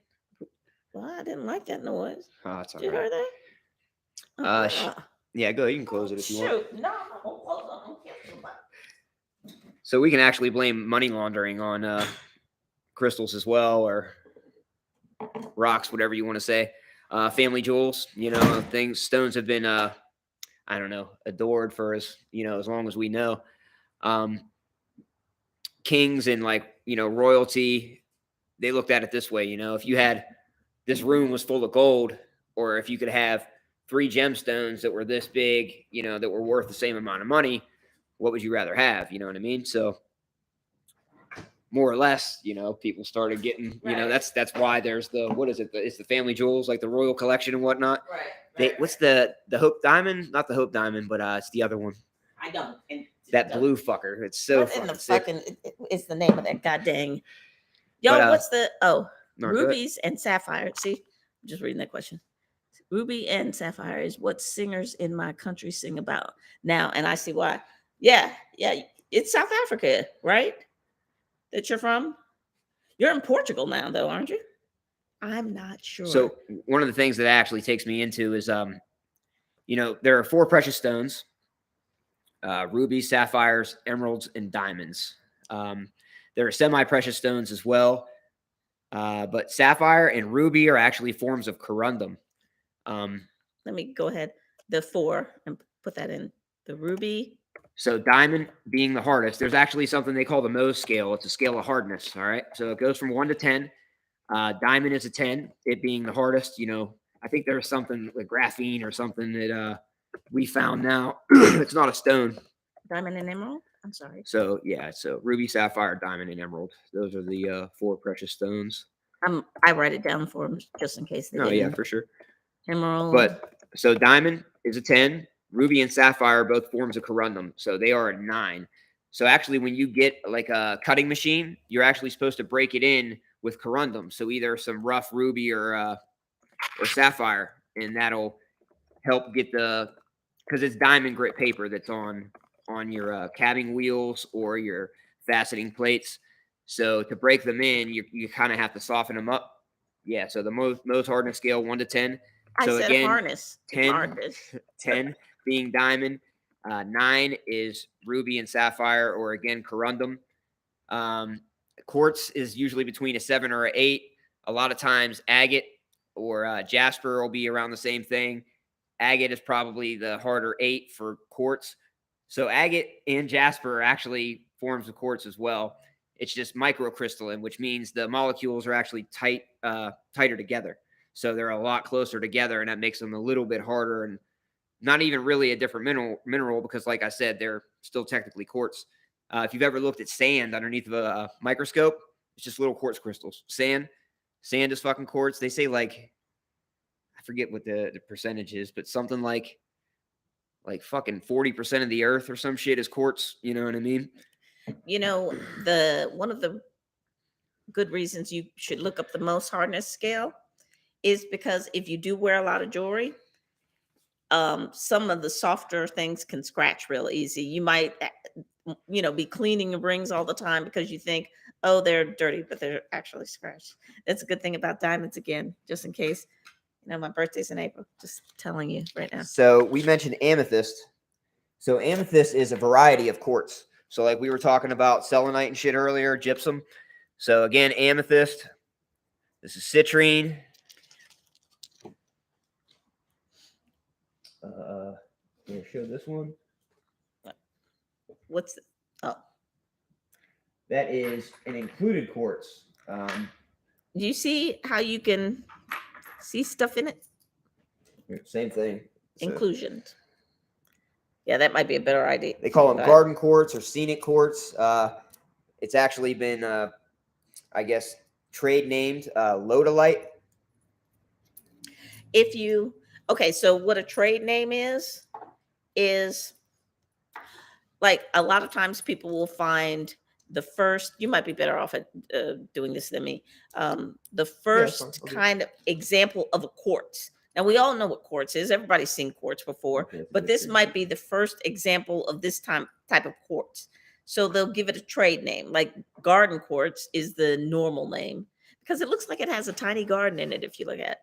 well, I didn't like that noise. Oh, it's all Did you right. hear that? Yeah, go. You can close it if you want. Shoot, no, hold on. So we can actually blame money laundering on crystals as well, or rocks, whatever you want to say. Family jewels, things, stones have been, I don't know, adored for as long as we know. Kings and royalty, they looked at it this way. If you had this room was full of gold, or if you could have 3 gemstones that were this big, that were worth the same amount of money, what would you rather have? You know what I mean? So more or less, people started getting, that's why there's it's the family jewels, like the royal collection and whatnot. Right. What's the Hope Diamond? Not the Hope Diamond, but it's the other one. I don't. That blue fucker. It's so what fucking in the sick. fucking is the name of that goddamn? Yo, But, what's the no, rubies and sapphire? See, I'm just reading that question. Ruby and sapphire is what singers in my country sing about now, and I see why. Yeah, it's South Africa, right? That you're from. You're in Portugal now, though, aren't you? I'm not sure. So one of the things that actually takes me into is, there are 4 precious stones: rubies, sapphires, emeralds, and diamonds. There are semi-precious stones as well, but sapphire and ruby are actually forms of corundum. Let me go ahead. The 4 and put that in the ruby. So diamond being the hardest, there's actually something they call the Mohs scale. It's a scale of hardness. All right. So it goes from 1 to 10. Diamond is a 10, it being the hardest. I think there's something like graphene or something that we found now. It's not a stone. Diamond and emerald? I'm sorry. So, yeah. So ruby, sapphire, diamond, and emerald. Those are the 4 precious stones. I write it down for them just in case they didn't. Yeah, for sure. Emerald. But so diamond is a 10. Ruby and sapphire are both forms of corundum. So they are a 9. So actually, when you get like a cutting machine, you're actually supposed to break it in with corundum. So either some rough ruby or sapphire, and that'll help get because it's diamond grit paper that's on your cabbing wheels or your faceting plates. So to break them in, you kind of have to soften them up. Yeah. So the most hardness scale 1 to 10. So I said again, harness. 10 being diamond, 9 is ruby and sapphire, or again corundum. Quartz is usually between a 7 or an 8. A lot of times agate or jasper will be around the same thing. Agate is probably the harder 8 for quartz. So agate and jasper are actually forms of quartz as well. It's just microcrystalline, which means the molecules are actually tighter together. So they're a lot closer together, and that makes them a little bit harder and not even really a different mineral because, like I said, they're still technically quartz. If you've ever looked at sand underneath of a microscope, it's just little quartz crystals. Sand is fucking quartz. They say I forget what the percentage is, but something like fucking 40% of the earth or some shit is quartz. You know what I mean? One of the good reasons you should look up the most hardness scale is because if you do wear a lot of jewelry, some of the softer things can scratch real easy. You might be cleaning your rings all the time because you think, oh, they're dirty, but they're actually scratched. That's a good thing about diamonds, again, just in case. My birthday's in April. Just telling you right now. So we mentioned amethyst. So amethyst is a variety of quartz. So like we were talking about selenite and shit earlier, gypsum. So again, amethyst. This is citrine. Here, show this one. What's oh? That is an included quartz. Do you see how you can see stuff in it? Same thing. Inclusion. Yeah, that might be a better idea. They call them garden quartz or scenic quartz. It's actually been, I guess, trade named lodolite. So what a trade name is like a lot of times people will find the first, you might be better off at doing this than me. The Yeah, that's fine. first I'll do it. kind of example of a quartz. Now, we all know what quartz is. Everybody's seen quartz before, Okay, that's a but good this thing. might be the first example of this type of quartz. So they'll give it a trade name. Like garden quartz is the normal name because it looks like it has a tiny garden in it if you look at it.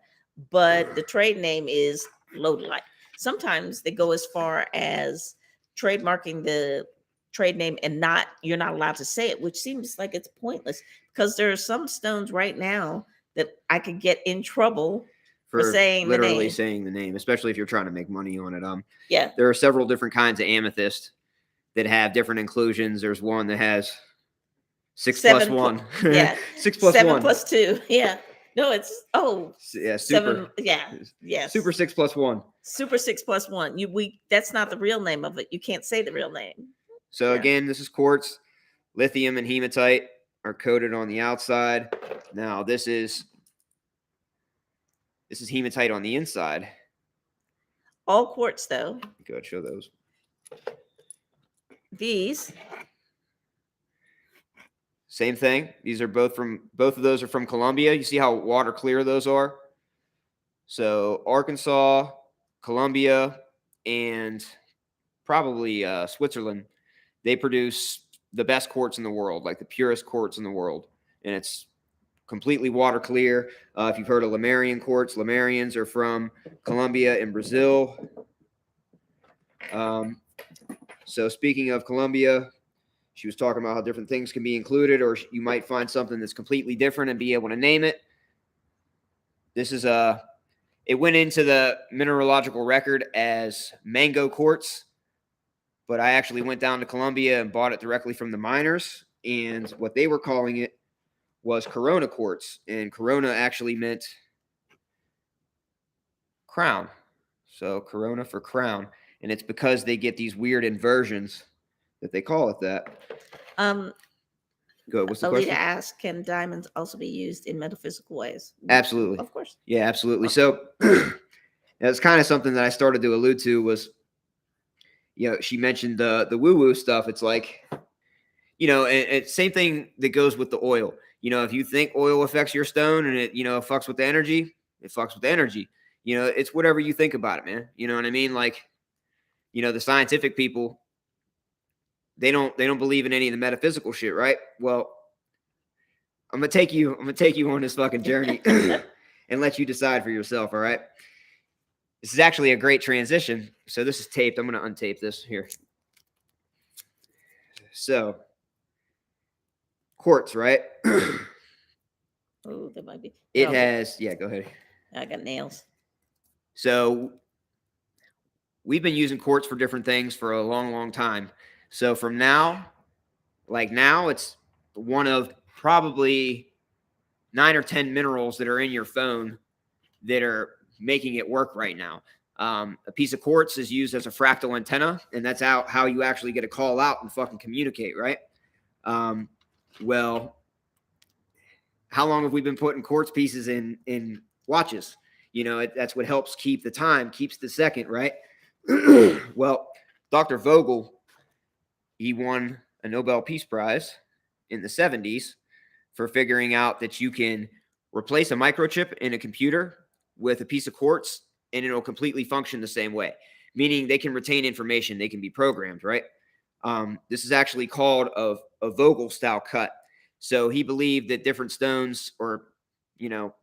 But the trade name is lodolite. Sometimes they go as far as trademarking the trade name and not you're not allowed to say it, which seems like it's pointless because there are some stones right now that I could get in trouble for For saying the literally name. saying the name, especially if you're trying to make money on it. Yeah. There are several different kinds of amethyst that have different inclusions. There's one that has 6+1. Yeah. 6+1. 7+2. Yeah. No, it's Yeah, super. seven. Yeah. Yes. Super 6+1. Super 6+1. That's not the real name of it. You can't say the real name. So Yeah. again, this is quartz. Lithium and hematite are coated on the outside. Now this is hematite on the inside. All quartz though. Go ahead, show those. These Same thing. These are both of those are from Colombia. You see how water clear those are? So Arkansas, Colombia, and probably Switzerland, they produce the best quartz in the world, like the purest quartz in the world. And it's completely water clear. If you've heard of Lemurian quartz, Lemurians are from Colombia and Brazil. So speaking of Colombia, she was talking about how different things can be included, or you might find something that's completely different and be able to name it. This is it went into the mineralogical record as mango quartz, but I actually went down to Colombia and bought it directly from the miners, and what they were calling it was Corona quartz, and Corona actually meant crown. So Corona for crown, and it's because they get these weird inversions that they call it that. Go. What's the Alita question? asked, can diamonds also be used in metaphysical ways? Absolutely. Of course. Yeah, absolutely. So that's kind of something that I started to allude to was, she mentioned the woo-woo stuff. It's like, it's same thing that goes with the oil. If you think oil affects your stone and it, fucks with the energy, it fucks with the energy. It's whatever you think about it, man. You know what I mean? Like, the scientific people, they don't believe in any of the metaphysical shit, right? Well, I'm gonna take you on this fucking journey and let you decide for yourself, all right? This is actually a great transition. So this is taped. I'm gonna untape this here. So quartz, right? Oh, that might be. It has, go ahead. I got nails. So we've been using quartz for different things for a long, long time. So from now, it's one of probably 9 or 10 minerals that are in your phone that are making it work right now. A piece of quartz is used as a fractal antenna, and that's how you actually get a call out and fucking communicate, right? Well, how long have we been putting quartz pieces in watches? That's what helps keep the time, keeps the second, right? Well, Dr. Vogel, he won a Nobel Peace Prize in the 70s for figuring out that you can replace a microchip in a computer with a piece of quartz and it'll completely function the same way, meaning they can retain information, they can be programmed, right? This is actually called a Vogel style cut. So he believed that different stones, or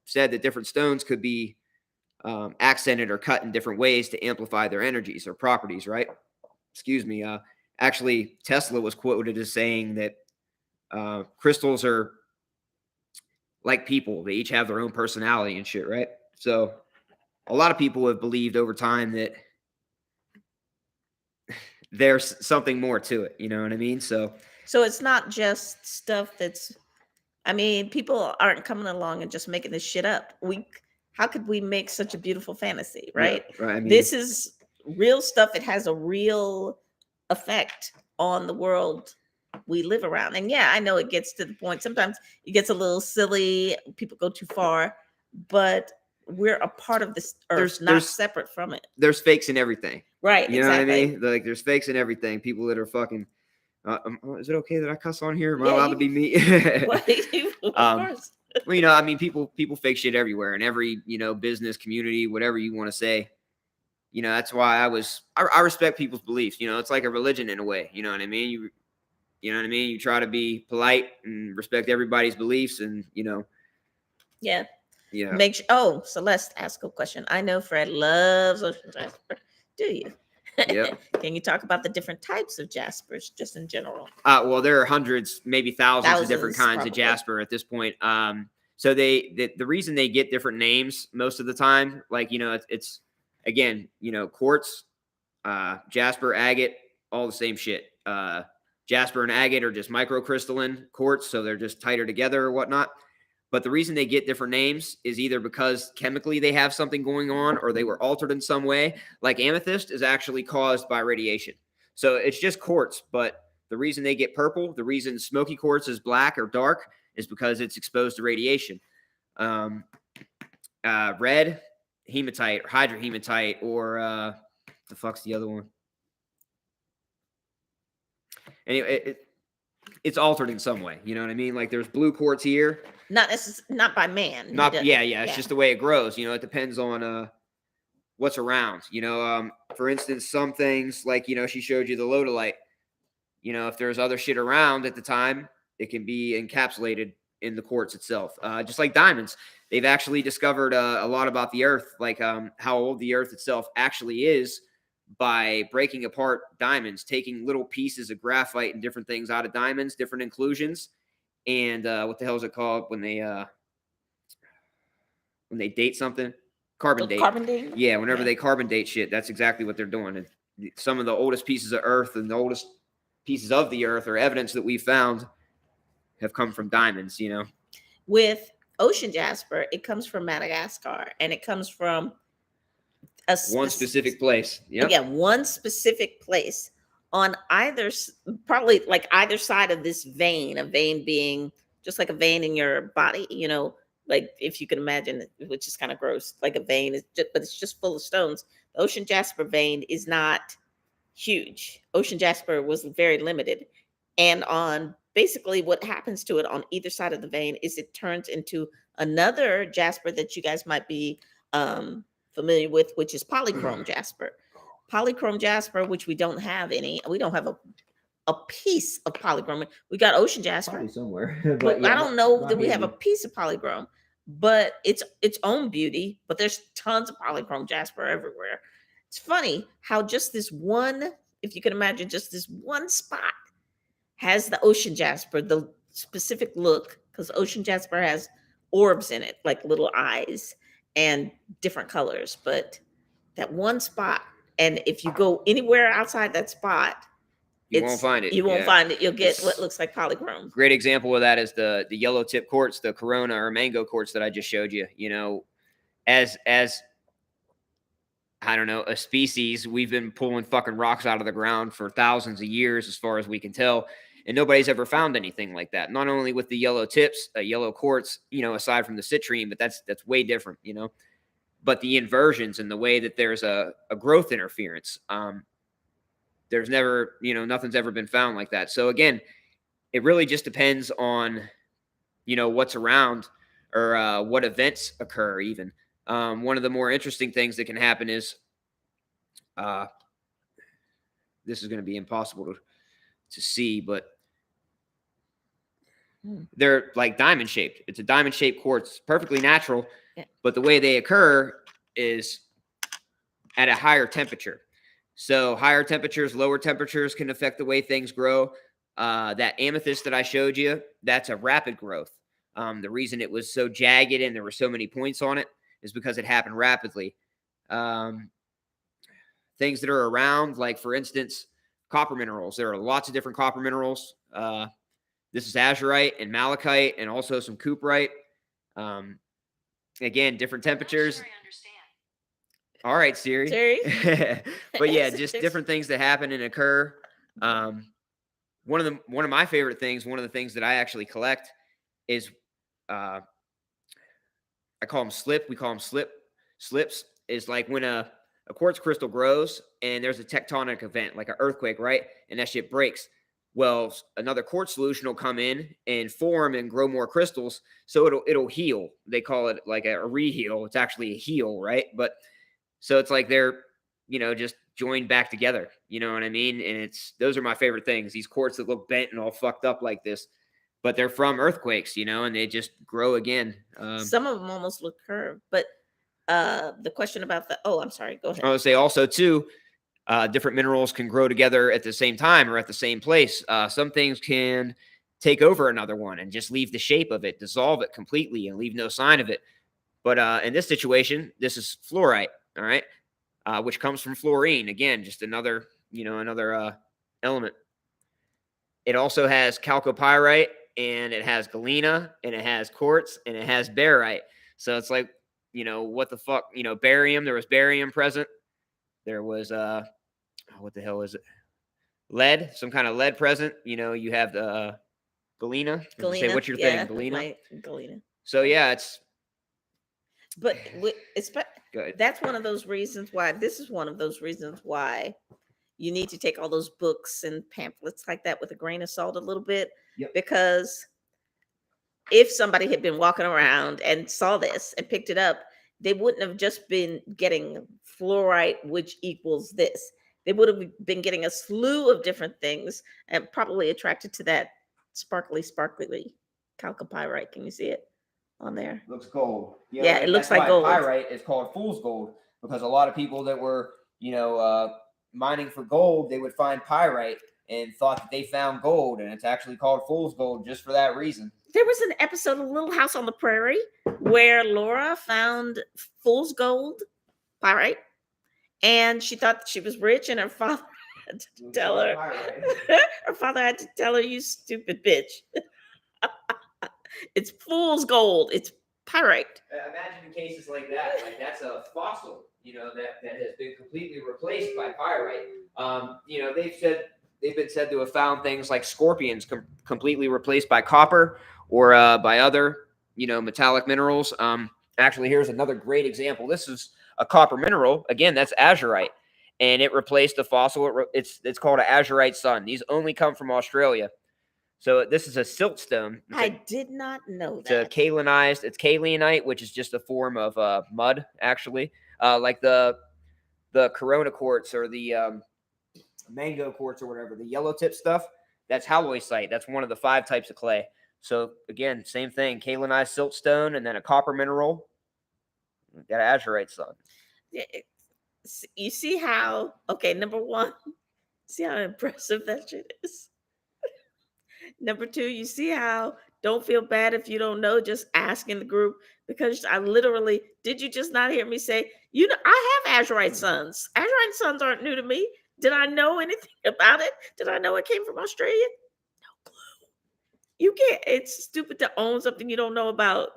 said that different stones could be accented or cut in different ways to amplify their energies or properties, right? Excuse me. Actually, Tesla was quoted as saying that crystals are like people. They each have their own personality and shit, right? So a lot of people have believed over time that there's something more to it. You know what I mean? So it's not just stuff that's, people aren't coming along and just making this shit up. How could we make such a beautiful fantasy, right? Yeah, right. This is real stuff. It has a real effect on the world we live around. And yeah, I know it gets to the point. Sometimes it gets a little silly. People go too far, but we're a part of this earth, not separate from it. There's fakes in everything. Right. You know what I mean? Like there's fakes in everything. People that are fucking Is it okay that I cuss on here? Am I Yeah, allowed to you. be me? Well, of um, course. well, you know, I mean, people fake shit everywhere in every business community, whatever you want to say. You know, that's why I respect people's beliefs. You know, it's like a religion in a way. You know what I mean? You know what I mean? You try to be polite and respect everybody's beliefs, and Yeah. yeah, Make sure. Oh, Celeste asked a question. I know Fred loves ocean jasper. Do you? yep. Can you talk about the different types of jaspers, just in general? Well, there are hundreds, maybe thousands of different Thousands, kinds of probably. jasper at this point. So the reason they get different names most of the time, like it's again, quartz, jasper, agate, all the same shit. Jasper and agate are just microcrystalline quartz, so they're just tighter together or whatnot. But the reason they get different names is either because chemically they have something going on or they were altered in some way. Like amethyst is actually caused by radiation. So it's just quartz, but the reason they get purple, the reason smoky quartz is black or dark is because it's exposed to radiation. Um, Red, hematite, or hydrohematite, or the fuck's the other one? Anyway, it's altered in some way. You know what I mean? Like there's blue quartz here. Not by man. Not yeah. It's just the way it grows. It depends on what's around. For instance, some things like she showed you the lodolite. If there's other shit around at the time, it can be encapsulated in the quartz itself. Just like diamonds, they've actually discovered a lot about the Earth, like how old the Earth itself actually is by breaking apart diamonds, taking little pieces of graphite and different things out of diamonds, different inclusions, and what the hell is it called when they date something? Carbon The date. carbon dating. Yeah, whenever Yeah. they carbon date shit, that's exactly what they're doing. And some of the oldest pieces of Earth and the oldest pieces of the Earth or evidence that we found have come from diamonds. With ocean jasper, it comes from Madagascar, and it comes from a One specific place. Yep. again, one specific place on probably like either side of this vein, a vein being just like a vein in your body, like if you can imagine it, which is kind of gross, like a vein is just, but it's just full of stones. The ocean jasper vein is not huge. Ocean jasper was very limited. And on basically what happens to it on either side of the vein is it turns into another jasper that you guys might be familiar with, which is polychrome jasper. Polychrome jasper, which we don't have any, we don't have a piece of polychrome. We got ocean jasper, Probably somewhere. but Yeah, I don't know not that we have a handy. piece of polychrome. But it's its own beauty. But there's tons of polychrome jasper everywhere. It's funny how just this one, if you can imagine, just this one spot has the ocean jasper, the specific look, because ocean jasper has orbs in it, like little eyes and different colors. But that one spot, and if you go anywhere outside that spot, You won't find it. you won't Yeah. find it. You'll get what It's looks like polychrome. great example of that is the yellow tip quartz, the Corona or mango quartz that I just showed you. As I don't know, a species, we've been pulling fucking rocks out of the ground for thousands of years, as far as we can tell, and nobody's ever found anything like that. Not only with the yellow tips, yellow quartz, aside from the citrine, but that's way different. But the inversions and the way that there's a growth interference, there's never, nothing's ever been found like that. So again, it really just depends on, what's around or what events occur. Even one of the more interesting things that can happen is uh, this is going to be impossible to see, but they're like diamond shaped. It's a diamond shaped quartz, perfectly natural, Yeah. but the way they occur is at a higher temperature. So higher temperatures, lower temperatures can affect the way things grow. That amethyst that I showed you, that's a rapid growth. The reason it was so jagged and there were so many points on it is because it happened rapidly. Things that are around, like for instance, copper minerals. There are lots of different copper minerals. This is azurite and malachite and also some cooperite. Again, different temperatures. Not sure I understand. All right, Siri. Siri? But yeah, just different things that happen and occur. One of my favorite things, one of the things that I actually collect is I call them slip. We call them slips. Is like when a quartz crystal grows and there's a tectonic event, like an earthquake, right? And that shit breaks. Well, another quartz solution will come in and form and grow more crystals, so it'll heal. They call it like a reheal. It's actually a heal, right? But so it's like they're, just joined back together. You know what I mean? And those are my favorite things. These quartz that look bent and all fucked up like this, but they're from earthquakes, and they just grow again. Some of them almost look curved, but the question about I'm sorry, go ahead. I would say also too, different minerals can grow together at the same time or at the same place. Some things can take over another one and just leave the shape of it, dissolve it completely, and leave no sign of it. But in this situation, this is fluorite, all right, which comes from fluorine. Again, just another element. It also has chalcopyrite, and it has galena, and it has quartz, and it has barite. So it's like, what the fuck, barium. There was barium present. There was what the hell is it? Lead, some kind of lead present. You have the galena. Say Galena, what's your yeah, thing, galena. my galena. So yeah, it's But it's good. that's one of those reasons why. This is one of those reasons why you need to take all those books and pamphlets like that with a grain of salt a little bit, Yep. because if somebody had been walking around and saw this and picked it up, they wouldn't have just been getting fluorite, which equals this. They would have been getting a slew of different things and probably attracted to that sparkly chalcopyrite. Can you see it on there? Looks gold. Yeah, it looks that's like why gold. Pyrite is called fool's gold, because a lot of people that were, mining for gold, they would find pyrite and thought that they found gold, and it's actually called fool's gold just for that reason. There was an episode of Little House on the Prairie where Laura found fool's gold pyrite, and she thought that she was rich, and her father had to tell her. Her father had to tell her, "You stupid bitch! It's fool's gold. It's pyrite." Imagine cases like that. Like that's a fossil, that has been completely replaced by pyrite. They've been said to have found things like scorpions completely replaced by copper or by other, metallic minerals. Actually, here's another great example. This is a copper mineral. Again, that's azurite, and it replaced a fossil. It's called an azurite sun. These only come from Australia. So this is a siltstone. I did not know It's that. it's kaolinite, which is just a form of mud, actually. Like the corona quartz or the mango quartz or whatever, the yellow tip stuff, that's halloysite. That's one of the 5 types of clay. So again, same thing, kaolinized siltstone, and then a copper mineral. Got an azurite sun. You see how, okay, number one, see how impressive that shit is. Number 2, you see how don't feel bad if you don't know, just ask in the group, because I literally, did you just not hear me say, I have azurite suns. Azurite suns aren't new to me. Did I know anything about it? Did I know it came from Australia? No clue. You can't, it's stupid to own something you don't know about.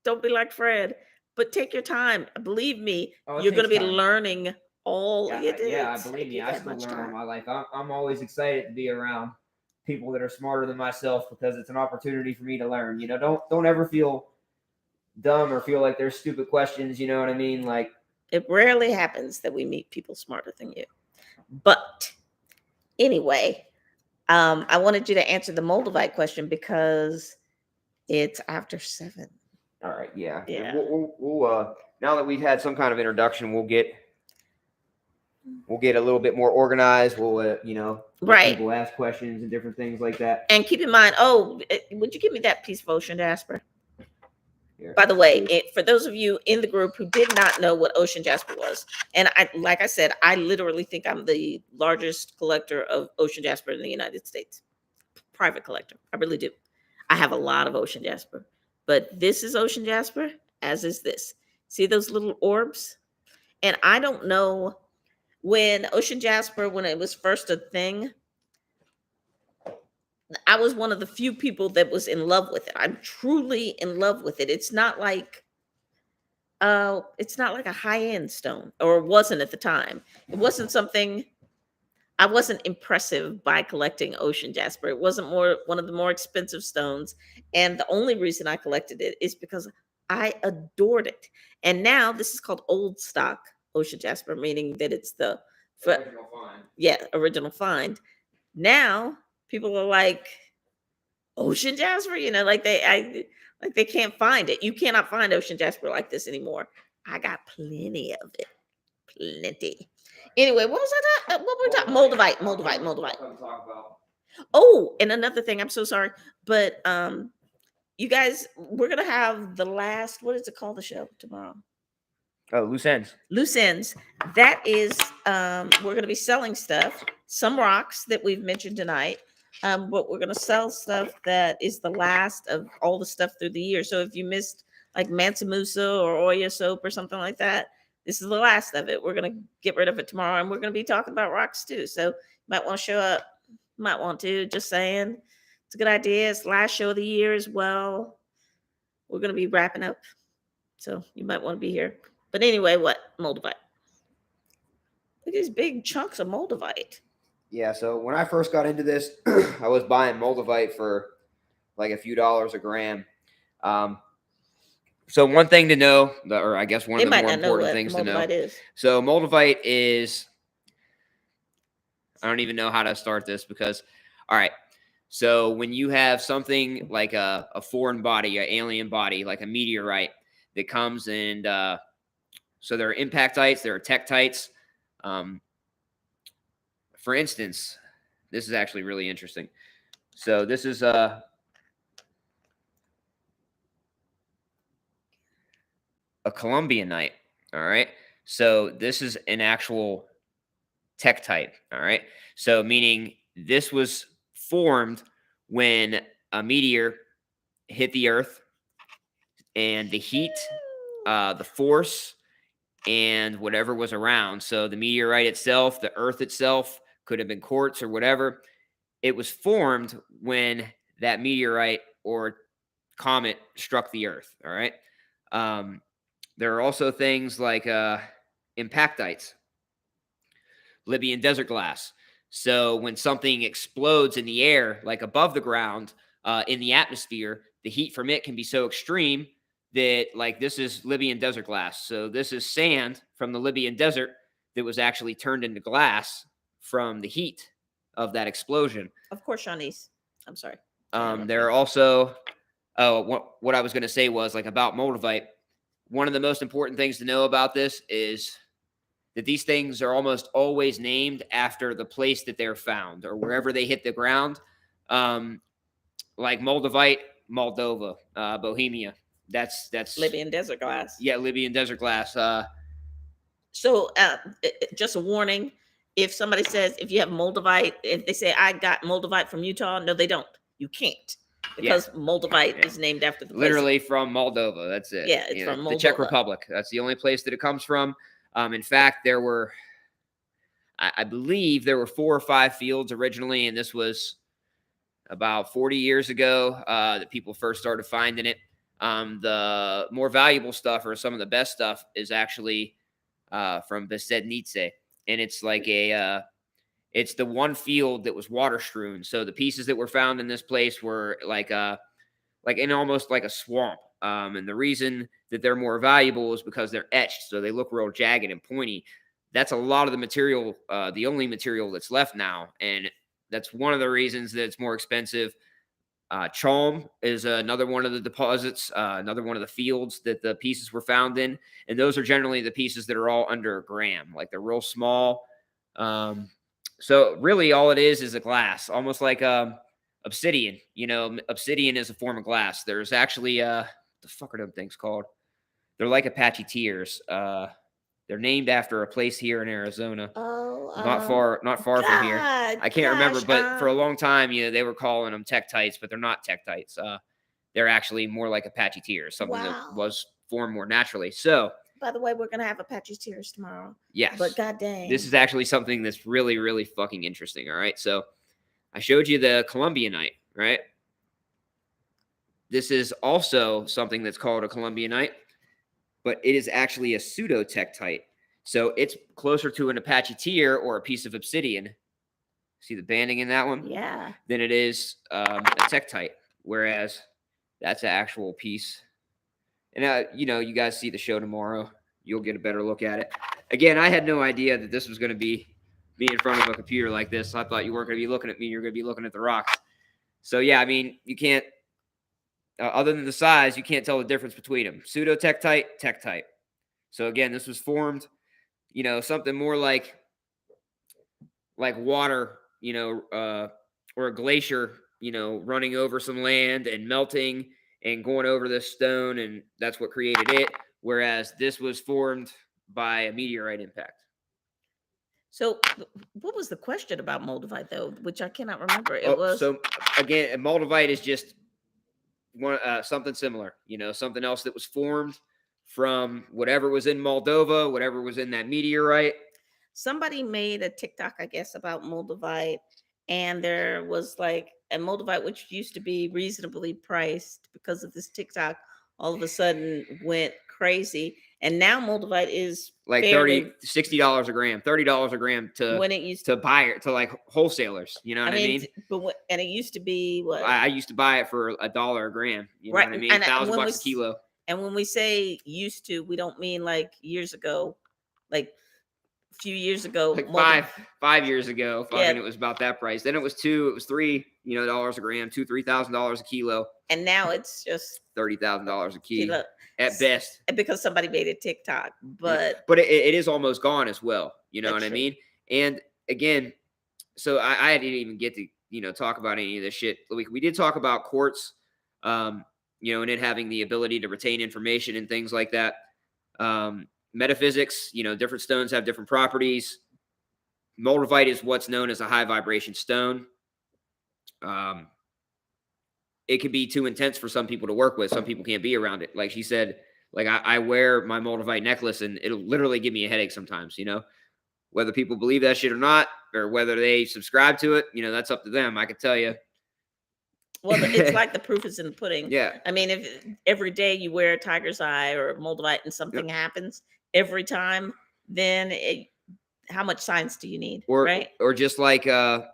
Don't be like Fred, but take your time. Believe me, you're going to be learning all. Believe me, I still learn all my life. I'm always excited to be around people that are smarter than myself, because it's an opportunity for me to learn. Don't ever feel dumb or feel like there's stupid questions. You know what I mean? Like, it rarely happens that we meet people smarter than you. But anyway, I wanted you to answer the Moldavite question because it's after 7. All right, yeah. Yeah. We'll now that we've had some kind of introduction, we'll get a little bit more organized. We'll right, people ask questions and different things like that. And keep in mind, would you give me that piece of ocean jasper? Here. By the way, for those of you in the group who did not know what ocean jasper was, and like I said, I literally think I'm the largest collector of ocean jasper in the United States. Private collector. I really do. I have a lot of ocean jasper, but this is ocean jasper, as is this. See those little orbs? And I don't know, when ocean jasper, when it was first a thing, I was one of the few people that was in love with it. I'm truly in love with it. It's not like a high-end stone, or it wasn't at the time. It wasn't something, I wasn't impressive by collecting ocean jasper. It wasn't one of the more expensive stones. And the only reason I collected it is because I adored it. And now this is called old stock ocean jasper, meaning that it's the original find. Yeah, original find. Now People are like, ocean jasper, like they can't find it. You cannot find ocean jasper like this anymore. I got plenty of it. Plenty. Anyway, what was I what were we talking? Moldavite. Oh, and another thing, I'm so sorry, but you guys, we're gonna have the last, what is it called, the show tomorrow? Oh, loose ends. Loose ends. That is, we're going to be selling stuff, some rocks that we've mentioned tonight, but we're going to sell stuff that is the last of all the stuff through the year. So if you missed like Mansa Musa or Oya soap or something like that, this is the last of it. We're going to get rid of it tomorrow, and we're going to be talking about rocks too. So you might want to show up. Might want to. Just saying, it's a good idea. It's the last show of the year as well. We're going to be wrapping up, so you might want to be here. But anyway, what? Moldavite. Look at these big chunks of moldavite. Yeah, so when I first got into this, I was buying moldavite for like a few dollars a gram. So one thing to know, or I guess one of the more important things to know. So moldavite is, I don't even know how to start this because, all right. So when you have something like a foreign body, an alien body, like a meteorite that comes and, so there are impactites, there are tektites. For instance, this is actually really interesting. So this is a Columbianite. All right. So this is an actual tektite. All right. So meaning this was formed when a meteor hit the Earth, and the heat, the force, and whatever was around. So the meteorite itself, the Earth itself, could have been quartz or whatever. It was formed when that meteorite or comet struck the Earth. All right. There are also things like impactites, Libyan desert glass. So when something explodes in the air, like above the ground, in the atmosphere, the heat from it can be so extreme that, like, this is Libyan desert glass. So this is sand from the Libyan desert that was actually turned into glass from the heat of that explosion. Of course, Shawnee's. I'm sorry. There are also, what I was going to say was, like, about moldavite. One of the most important things to know about this is that these things are almost always named after the place that they're found or wherever they hit the ground. Like moldavite, Moldova, Bohemia. That's Libyan desert glass. Yeah, Libyan desert glass. So just a warning: if somebody says if you have moldavite, if they say I got moldavite from Utah, no, they don't. You can't, because moldavite is named after the place. Literally from Moldova. That's it. Yeah, it's from Moldova. The Czech Republic. That's the only place that it comes from. In fact, there were, I believe, there were 4 or 5 fields originally, and this was about 40 years ago that people first started finding it. The more valuable stuff, or some of the best stuff, is actually from Besednice, and it's like it's the one field that was water strewn. So the pieces that were found in this place were like in almost like a swamp. And the reason that they're more valuable is because they're etched, so they look real jagged and pointy. That's a lot of the material, the only material that's left now, and that's one of the reasons that it's more expensive. Chalm is another one of the deposits, another one of the fields that the pieces were found in, and those are generally the pieces that are all under a gram, like they're real small. So really, all it is a glass, almost like obsidian. You know, obsidian is a form of glass. There's actually what the fuck are them things called? They're like Apache tears. They're named after a place here in Arizona. Oh, not far from here. I can't remember, but for a long time, they were calling them tektites, but they're not tektites. They're actually more like Apache tears, something that was formed more naturally. So, by the way, we're gonna have Apache tears tomorrow. Yes, but god dang, this is actually something that's really, really fucking interesting. All right, so I showed you the Columbianite, right? This is also something that's called a Columbianite, but it is actually a pseudotektite. So it's closer to an Apache tear or a piece of obsidian. See the banding in that one? Yeah. Than it is a tektite, whereas that's an actual piece. And, you guys see the show tomorrow. You'll get a better look at it. Again, I had no idea that this was going to be me in front of a computer like this. I thought you weren't going to be looking at me. You're going to be looking at the rocks. So yeah, I mean, you can't. Other than the size, you can't tell the difference between them. Pseudo-tektite, tektite. So again, this was formed, something more like water, or a glacier, running over some land and melting and going over this stone, and that's what created it. Whereas this was formed by a meteorite impact. So, what was the question about moldavite though, which I cannot remember? It Oh, was so again, moldavite is just one something similar, something else that was formed from whatever was in Moldova, whatever was in that meteorite. somebody made a TikTok, I guess, about moldavite, and there was like a moldavite which used to be reasonably priced because of this TikTok. All of a sudden, went crazy, and now moldavite is Like fairly $60 a gram, $30 a gram when it used to buy it, to like wholesalers. You know what I mean? and it used to be what I used to buy it for $1 a gram. You know right, what I mean? and $1,000 a kilo. and when we say used to, we don't mean like years ago, like a few years ago, Like more than 5 years ago, yeah. fucking, it was about that price. Then it was $3, dollars a gram, $3,000 a kilo, And now it's just $30,000 a kilo kilo at best. because somebody made a TikTok, but But it is almost gone as well. You know that's what I true. mean? And again, so I didn't even get to talk about any of this shit. We did talk about quartz, and it having the ability to retain information and things like that. Metaphysics, different stones have different properties. Moldavite is what's known as a high vibration stone. It can be too intense for some people to work with. Some people can't be around it. Like she said, like I wear my moldavite necklace and it'll literally give me a headache sometimes, whether people believe that shit or not, or whether they subscribe to it, that's up to them. I can tell you. Well, it's like the proof is in the pudding. Yeah. I mean, if every day you wear a tiger's eye or moldavite and something happens every time, then how much science do you need? Right? Or just like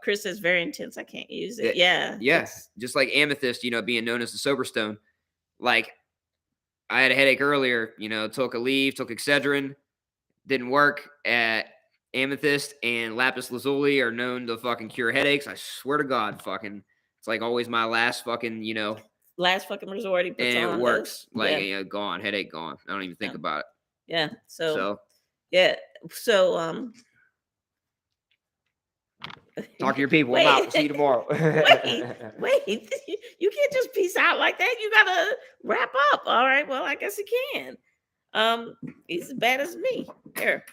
Chris is very intense. I can't use it. Yeah. Just like amethyst, being known as the sober stone. Like I had a headache earlier, took a leave, took Excedrin, didn't work. At amethyst and lapis lazuli are known to fucking cure headaches. I swear to God, fucking, it's like always my last fucking, last fucking resort he puts and on. it works. Like, yeah. Gone, headache gone. I don't even think about it. Yeah. So yeah. So talk to your people. I'm out. See you tomorrow. wait. You can't just peace out like that. You gotta wrap up. All right. Well, I guess he can. He's as bad as me. Here.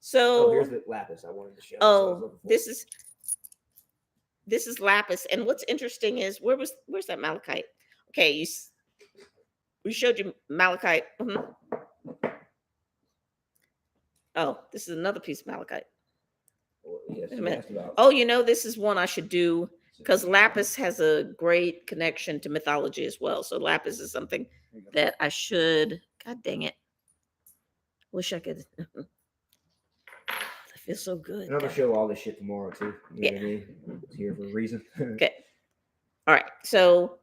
So here's the lapis I wanted to show. Oh, this is lapis. And what's interesting is where's that malachite? Okay, we showed you malachite. Oh, this is another piece of malachite. Yes, oh, this is one I should do because lapis has a great connection to mythology as well. So lapis is something that I should. God dang it! Wish I could. I feel so good. And I'm gonna show all this shit tomorrow too. You know what I mean? It's here for a reason. Okay. All right. So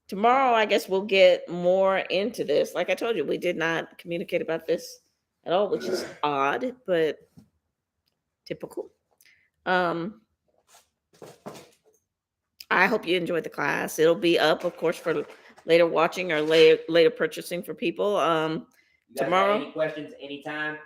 tomorrow, I guess we'll get more into this. Like I told you, we did not communicate about this at all, which is odd, but typical. I hope you enjoyed the class. It'll be up, of course, for later watching or later purchasing for people. Tomorrow. Any questions anytime?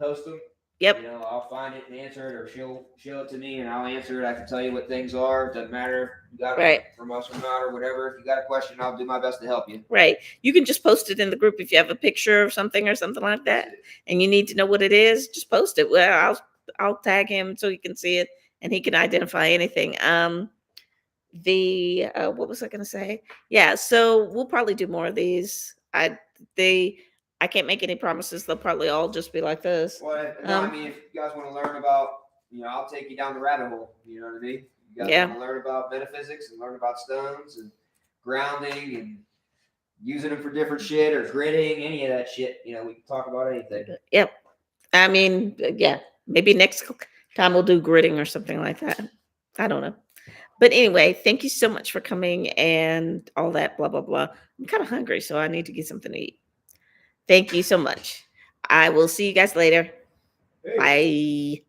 Post them. Yep. I'll find it and answer it, or she'll show it to me and I'll answer it. I can tell you what things are. It doesn't matter if you got it from us or not, or whatever. If you got a question, I'll do my best to help you. Right. You can just post it in the group if you have a picture of something or something like that, and you need to know what it is. Just post it. Well, I'll tag him so he can see it and he can identify anything. What was I going to say? Yeah. So we'll probably do more of these. I can't make any promises. They'll probably all just be like this. Well, no, I mean, if you guys want to learn about, I'll take you down the rabbit hole. You know what I mean? You guys want to learn about metaphysics and learn about stones and grounding and using them for different shit or gritting, any of that shit. We can talk about anything. Yep. I mean, yeah, maybe next time we'll do gritting or something like that. I don't know. But anyway, thank you so much for coming and all that, blah, blah, blah. I'm kind of hungry, so I need to get something to eat. Thank you so much. I will see you guys later. Bye.